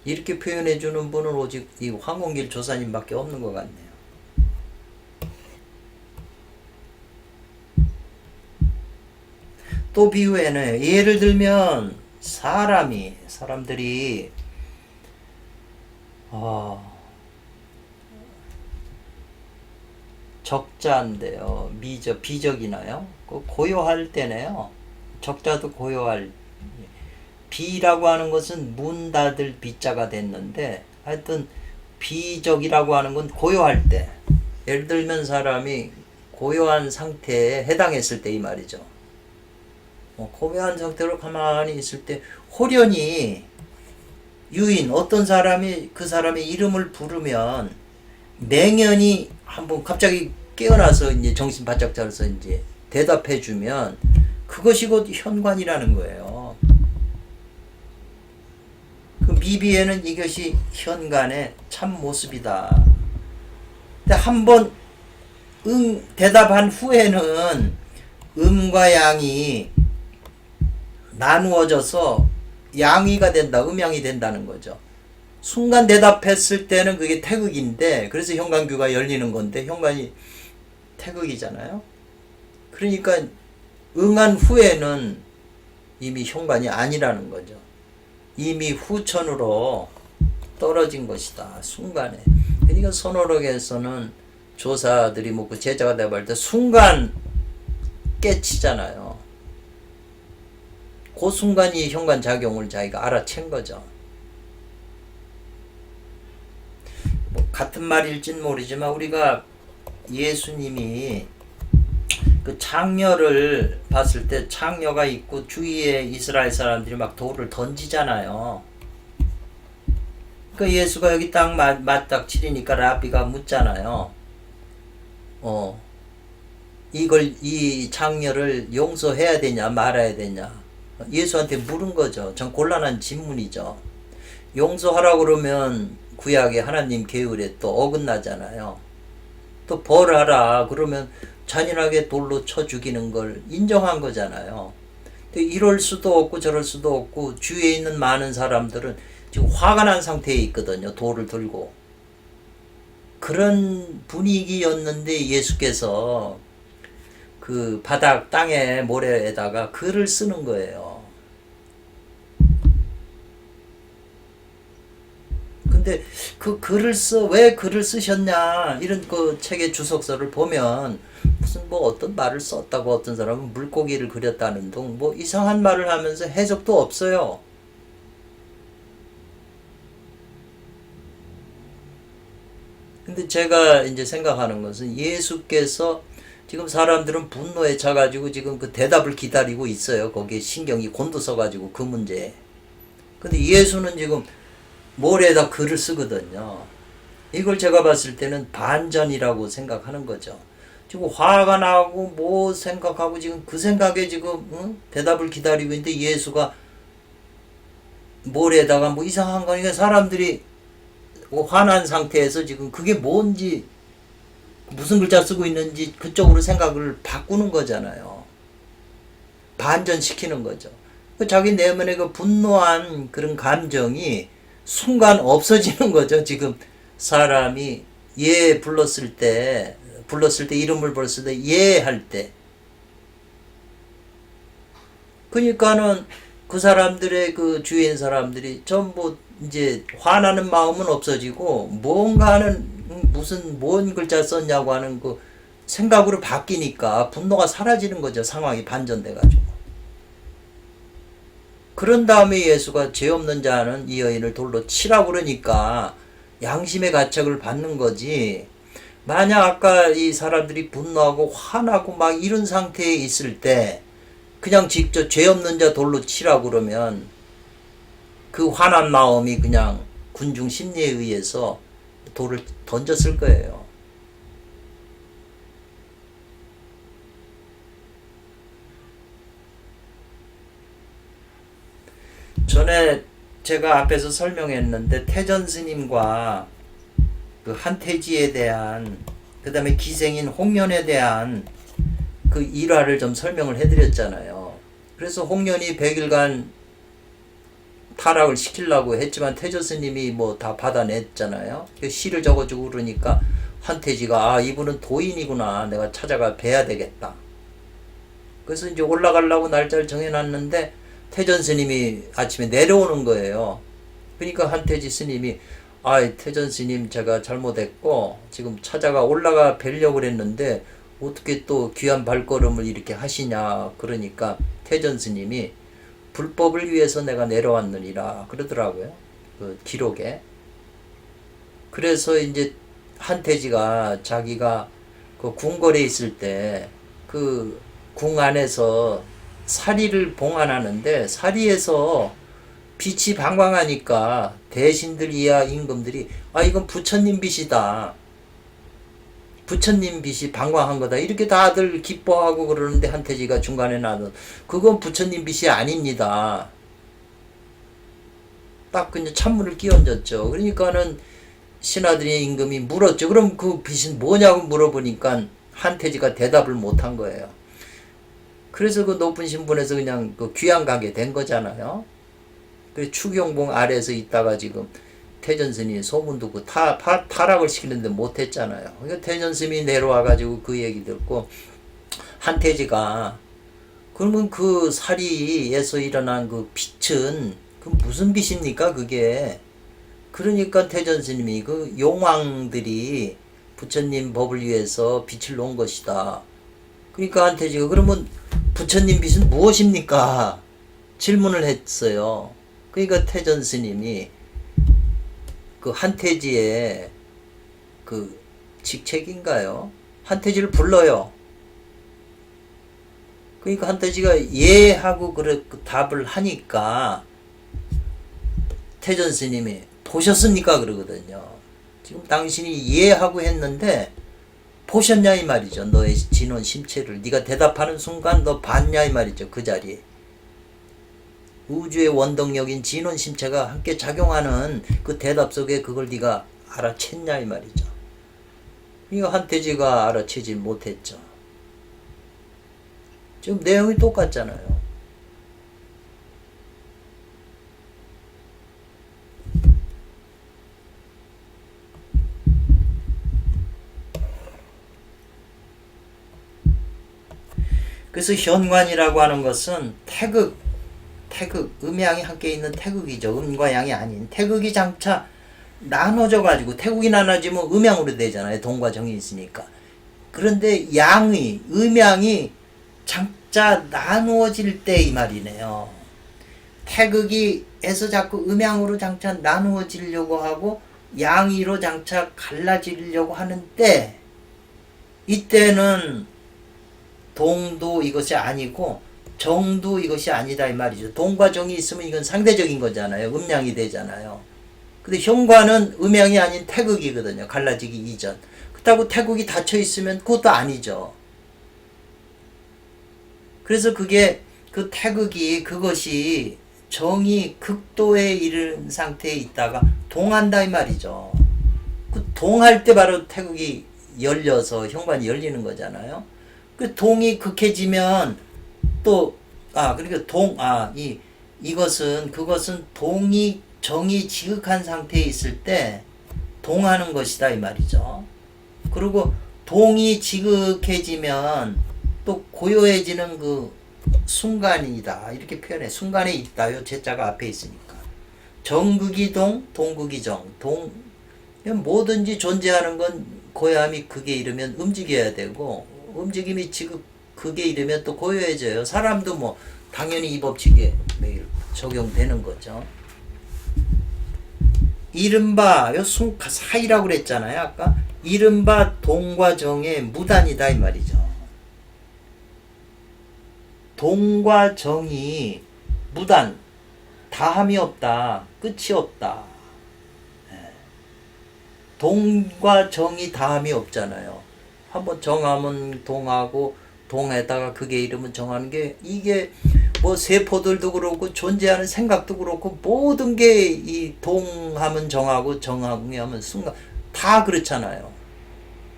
이렇게 표현해 주는 분은 오직 이 황공길 조사님밖에 없는 것 같네요. 또 비유에는 예를 들면 사람들이 적자인데요. 비적이나요? 그 고요할 때네요. 적자도 고요할. 비라고 하는 것은 문 닫을 비자가 됐는데, 하여튼 비적이라고 하는 건 고요할 때. 예를 들면 사람이 고요한 상태에 해당했을 때 이 말이죠. 고요한 상태로 가만히 있을 때 호련히 유인 어떤 사람이 그 사람의 이름을 부르면 맹연히 한번 갑자기 깨어나서 이제 정신 바짝 차려서 이제 대답해 주면 그것이 곧 현관이라는 거예요. 그 미비에는 이것이 현관의 참 모습이다. 근데 한번 대답한 후에는 음과 양이 나누어져서 양위가 된다, 음양이 된다는 거죠. 순간 대답했을 때는 그게 태극인데, 그래서 현관규가 열리는 건데, 현관이 태극이잖아요. 그러니까 응한 후에는 이미 현관이 아니라는 거죠. 이미 후천으로 떨어진 것이다, 순간에. 그러니까 선어록에서는 조사들이 그 제자가 대답할 때 순간 깨치잖아요. 그 순간이 현관 작용을 자기가 알아챈 거죠. 같은 말일진 모르지만 우리가 예수님이 그 창녀를 봤을 때 창녀가 있고 주위에 이스라엘 사람들이 막 돌을 던지잖아요. 그 예수가 여기 딱 맞닥치리니까 라비가 묻잖아요. 이 창녀를 용서해야 되냐 말아야 되냐. 예수한테 물은 거죠. 참 곤란한 질문이죠. 용서하라고 그러면 구약의 하나님 계율에 또 어긋나잖아요. 또 벌하라 그러면 잔인하게 돌로 쳐 죽이는 걸 인정한 거잖아요. 근데 이럴 수도 없고 저럴 수도 없고 주위에 있는 많은 사람들은 지금 화가 난 상태에 있거든요. 돌을 들고. 그런 분위기였는데 예수께서 그 바닥 땅에 모래에다가 글을 쓰는 거예요. 근데 그 글을 왜 글을 쓰셨냐 이런 그 책의 주석서를 보면 무슨 어떤 말을 썼다고 어떤 사람은 물고기를 그렸다는 등 이상한 말을 하면서 해석도 없어요. 근데 제가 이제 생각하는 것은 예수께서 지금 사람들은 분노에 차가지고 지금 그 대답을 기다리고 있어요. 거기에 신경이 곤두서가지고 그 문제에. 근데 예수는 지금 모래에다 글을 쓰거든요. 이걸 제가 봤을 때는 반전이라고 생각하는 거죠. 지금 화가 나고 생각하고 지금 그 생각에 지금 대답을 기다리고 있는데 예수가 모래에다가 이상한 거니까 사람들이 화난 상태에서 지금 그게 뭔지 무슨 글자 쓰고 있는지 그쪽으로 생각을 바꾸는 거잖아요. 반전시키는 거죠. 자기 내면의 그 분노한 그런 감정이 순간 없어지는 거죠. 지금 사람이 불렀을 때 이름을 불렀을 때 할 때. 그러니까는 그 사람들의 그 주위에 있는 사람들이 전부 이제 화나는 마음은 없어지고 뭔가는 뭔 글자 썼냐고 하는 그 생각으로 바뀌니까 분노가 사라지는 거죠. 상황이 반전돼가지고. 그런 다음에 예수가 죄 없는 자는 이 여인을 돌로 치라고 그러니까 양심의 가책을 받는 거지. 만약 아까 이 사람들이 분노하고 화나고 이런 상태에 있을 때 그냥 직접 죄 없는 자 돌로 치라고 그러면 그 화난 마음이 그냥 군중 심리에 의해서 돌을 던졌을 거예요. 전에 제가 앞에서 설명했는데 태전 스님과 그 한태지에 대한 그 다음에 기생인 홍련에 대한 그 일화를 좀 설명을 해드렸잖아요. 그래서 홍련이 100일간 타락을 시키려고 했지만 태조 스님이 뭐 다 받아냈잖아요. 시를 적어주고 그러니까 한태지가 아 이분은 도인이구나, 내가 찾아가 뵈야 되겠다. 그래서 이제 올라가려고 날짜를 정해놨는데 태전 스님이 아침에 내려오는 거예요. 그러니까 한태지 스님이 아 태전 스님 제가 잘못했고 지금 찾아가 올라가 뵈려고 그랬는데 어떻게 또 귀한 발걸음을 이렇게 하시냐. 그러니까 태전 스님이 불법을 위해서 내가 내려왔느니라 그러더라고요. 그 기록에. 그래서 이제 한태지가 자기가 그 궁궐에 있을 때 그 궁 안에서 사리를 봉안하는데 사리에서 빛이 방광하니까 대신들 이하 임금들이 아 이건 부처님 빛이다, 부처님 빛이 방광한 거다, 이렇게 다들 기뻐하고 그러는데 한태지가 중간에 나는 그건 부처님 빛이 아닙니다. 딱 그냥 찬물을 끼얹었죠. 그러니까는 신하들의 임금이 물었죠. 그럼 그 빛은 뭐냐고 물어보니까 한태지가 대답을 못한 거예요. 그래서 그 높은 신분에서 그냥 그 귀양 가게 된 거잖아요. 그래서 추경봉 아래에서 있다가 지금 태전스님이 소문 듣고 타락을 시키는데 못했잖아요. 그러니까 태전스님이 내려와가지고 그 얘기 듣고 한태지가 그러면 그 사리에서 일어난 그 빛은 그 무슨 빛입니까 그게? 그러니까 태전스님이 그 용왕들이 부처님 법을 위해서 빛을 놓은 것이다. 그러니까 한태지가 그러면 부처님 빛은 무엇입니까? 질문을 했어요. 그러니까 태전 스님이 그 한태지의 그 직책인가요? 한태지를 불러요. 그러니까 한태지가 예 하고 그 답을 하니까 태전 스님이 보셨습니까? 그러거든요. 지금 당신이 예 하고 했는데 보셨냐 이 말이죠. 너의 진원 심체를 네가 대답하는 순간 너 봤냐 이 말이죠. 그 자리에 우주의 원동력인 진원 심체가 함께 작용하는 그 대답 속에 그걸 네가 알아챘냐 이 말이죠. 이거 한태지가 알아채지 못했죠. 지금 내용이 똑같잖아요. 그래서 현관이라고 하는 것은 태극, 음양이 함께 있는 태극이죠. 음과 양이 아닌 태극이 장차 나눠져 가지고 태극이 나눠지면 음양으로 되잖아요. 동과 정이 있으니까. 그런데 양이, 음양이 장차 나누어질 때 이 말이네요. 태극이 에서 자꾸 음양으로 장차 나누어지려고 하고 양이로 장차 갈라지려고 하는데 이때는 동도 이것이 아니고 정도 이것이 아니다 이 말이죠. 동과 정이 있으면 이건 상대적인 거잖아요. 음양이 되잖아요. 근데 현관은 음양이 아닌 태극이거든요. 갈라지기 이전. 그렇다고 태극이 닫혀 있으면 그것도 아니죠. 그래서 그게 그 태극이 그것이 정이 극도에 이른 상태에 있다가 동한다 이 말이죠. 그 동할 때 바로 태극이 열려서 현관이 열리는 거잖아요. 그 동이 극해지면 또 그러니까 그것은 동이 정이 지극한 상태에 있을 때 동하는 것이다 이 말이죠. 그리고 동이 지극해지면 또 고요해지는 그 순간이다 이렇게 표현해. 순간에 있다요. 제자가 앞에 있으니까. 정극이 동, 동극이 정. 뭐든지 존재하는 건 고요함이 극에 이르면 움직여야 되고 움직임이 지극 극에 이르면 또 고요해져요. 사람도 뭐 당연히 이 법칙에 매일 적용되는 거죠. 이른바 사이라고 그랬잖아요. 아까 이른바 동과 정의 무단이다 이 말이죠. 동과 정이 무단, 다함이 없다, 끝이 없다. 동과 정이 다함이 없잖아요. 한번 정하면 동하고 동에다가 그게 이름은 정하는 게 이게 뭐 세포들도 그렇고 존재하는 생각도 그렇고 모든 게 이 동하면 정하고 정하면 순간 다 그렇잖아요.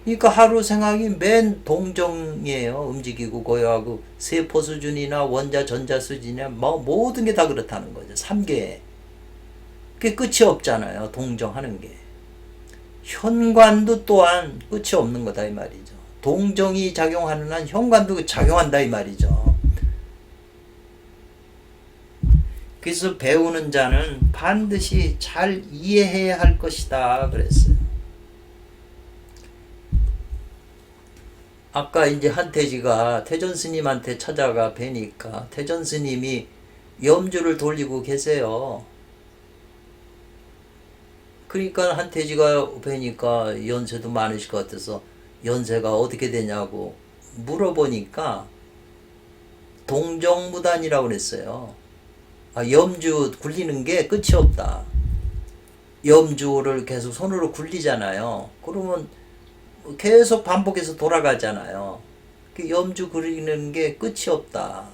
그러니까 하루 생각이 맨 동정이에요. 움직이고 고요하고 세포 수준이나 원자 전자 수준이나 뭐 모든 게 다 그렇다는 거죠. 3계. 그게 끝이 없잖아요. 동정하는 게. 현관도 또한 끝이 없는 거다 이 말이죠. 동정이 작용하는 한 현관도 작용한다 이 말이죠. 그래서 배우는 자는 반드시 잘 이해해야 할 것이다 그랬어요. 아까 이제 한태지가 태전 스님한테 찾아가 뵈니까 태전 스님이 염주를 돌리고 계세요. 그러니까 한태지가 뵈니까 연세도 많으실 것 같아서 연세가 어떻게 되냐고 물어보니까 동정무단이라고 그랬어요. 염주 굴리는 게 끝이 없다. 염주를 계속 손으로 굴리잖아요. 그러면 계속 반복해서 돌아가잖아요. 염주 굴리는 게 끝이 없다.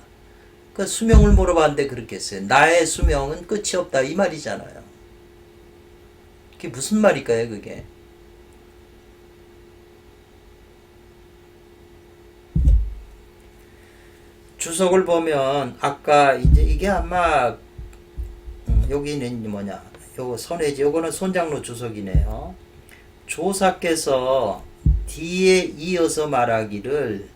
그 수명을 물어봤는데 그렇게 했어요. 나의 수명은 끝이 없다 이 말이잖아요. 그게 무슨 말일까요, 그게? 주석을 보면 아까 이제 이게 아마 여기는 뭐냐? 요거 선회지. 요거는 손장로 주석이네요. 조사께서 뒤에 이어서 말하기를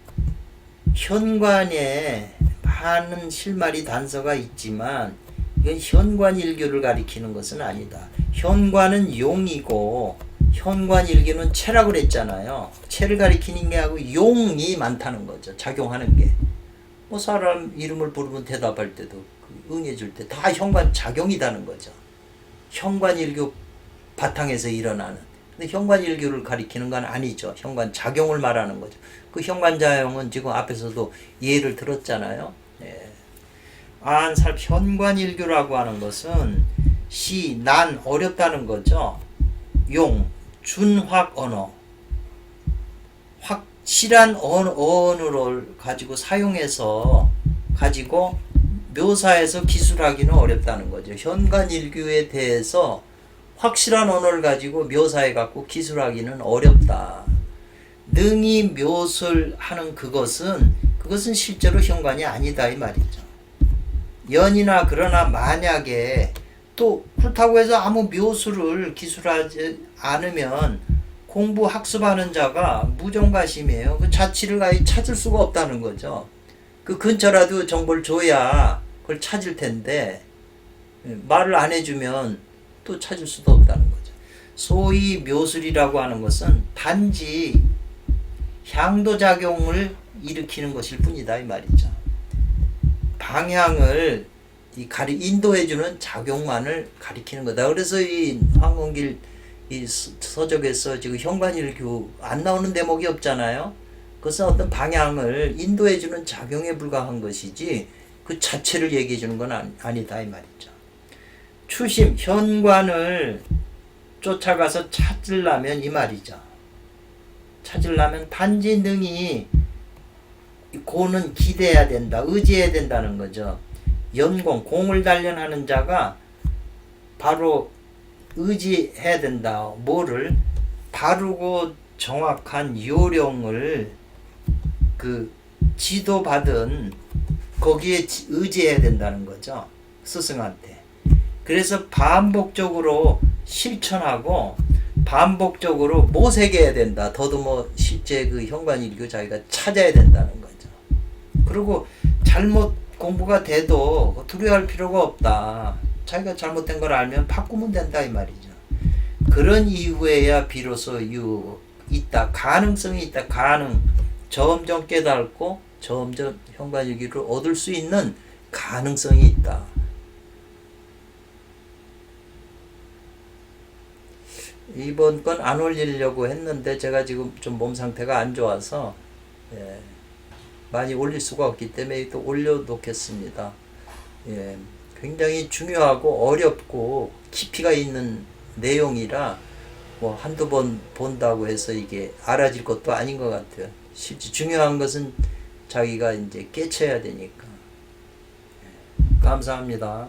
현관에 많은 실마리 단서가 있지만 이건 현관일교를 가리키는 것은 아니다. 현관은 용이고 현관일교는 체라고 그랬잖아요. 체를 가리키는 게 하고 용이 많다는 거죠. 작용하는 게. 뭐 사람 이름을 부르면 대답할 때도 응해줄 때 다 현관 작용이다는 거죠. 현관일교 바탕에서 일어나는. 근데 현관일교를 가리키는 건 아니죠. 현관 작용을 말하는 거죠. 그 현관 작용은 지금 앞에서도 예를 들었잖아요. 네. 현관일교라고 하는 것은 난 어렵다는 거죠. 용, 준확 언어. 확실한 언어를 가지고 사용해서 가지고 묘사해서 기술하기는 어렵다는 거죠. 현관일교에 대해서 확실한 언어를 가지고 묘사해 갖고 기술하기는 어렵다. 능히 묘술하는 그것은 실제로 현관이 아니다 이 말이죠. 연이나 그러나 만약에 또 그렇다고 해서 아무 묘술을 기술하지 않으면 공부 학습하는 자가 무정가심이에요. 그 자취를 아예 찾을 수가 없다는 거죠. 그 근처라도 정보를 줘야 그걸 찾을 텐데 말을 안 해주면 또 찾을 수도 없다는 거죠. 소위 묘술이라고 하는 것은 단지 향도작용을 일으키는 것일 뿐이다 이 말이죠. 방향을 인도해주는 작용만을 가리키는 거다. 그래서 이 황원길 이 서적에서 지금 현관일교 안 나오는 대목이 없잖아요. 그것은 어떤 방향을 인도해주는 작용에 불과한 것이지 그 자체를 얘기해주는 건 아니다 이 말이죠. 추심, 현관을 쫓아가서 찾으려면 이 말이죠. 찾으려면 단지 능히 고는 기대해야 된다, 의지해야 된다는 거죠. 연공, 공을 단련하는 자가 바로 의지해야 된다. 뭐를? 바르고 정확한 요령을 지도받은 거기에 의지해야 된다는 거죠. 스승한테. 그래서 반복적으로 실천하고 반복적으로 모색해야 된다. 더듬어 실제 그 현관일교 자기가 찾아야 된다는 거죠. 그리고 잘못 공부가 돼도 두려워할 필요가 없다. 자기가 잘못된 걸 알면 바꾸면 된다 이 말이죠. 그런 이후에야 비로소 가능성이 있다. 점점 깨닫고 점점 현관일교를 얻을 수 있는 가능성이 있다. 이번 건 안 올리려고 했는데 제가 지금 좀 몸 상태가 안 좋아서 많이 올릴 수가 없기 때문에 또 올려놓겠습니다. 굉장히 중요하고 어렵고 깊이가 있는 내용이라 뭐 한두 번 본다고 해서 이게 알아질 것도 아닌 것 같아요. 실제 중요한 것은 자기가 이제 깨쳐야 되니까. 감사합니다.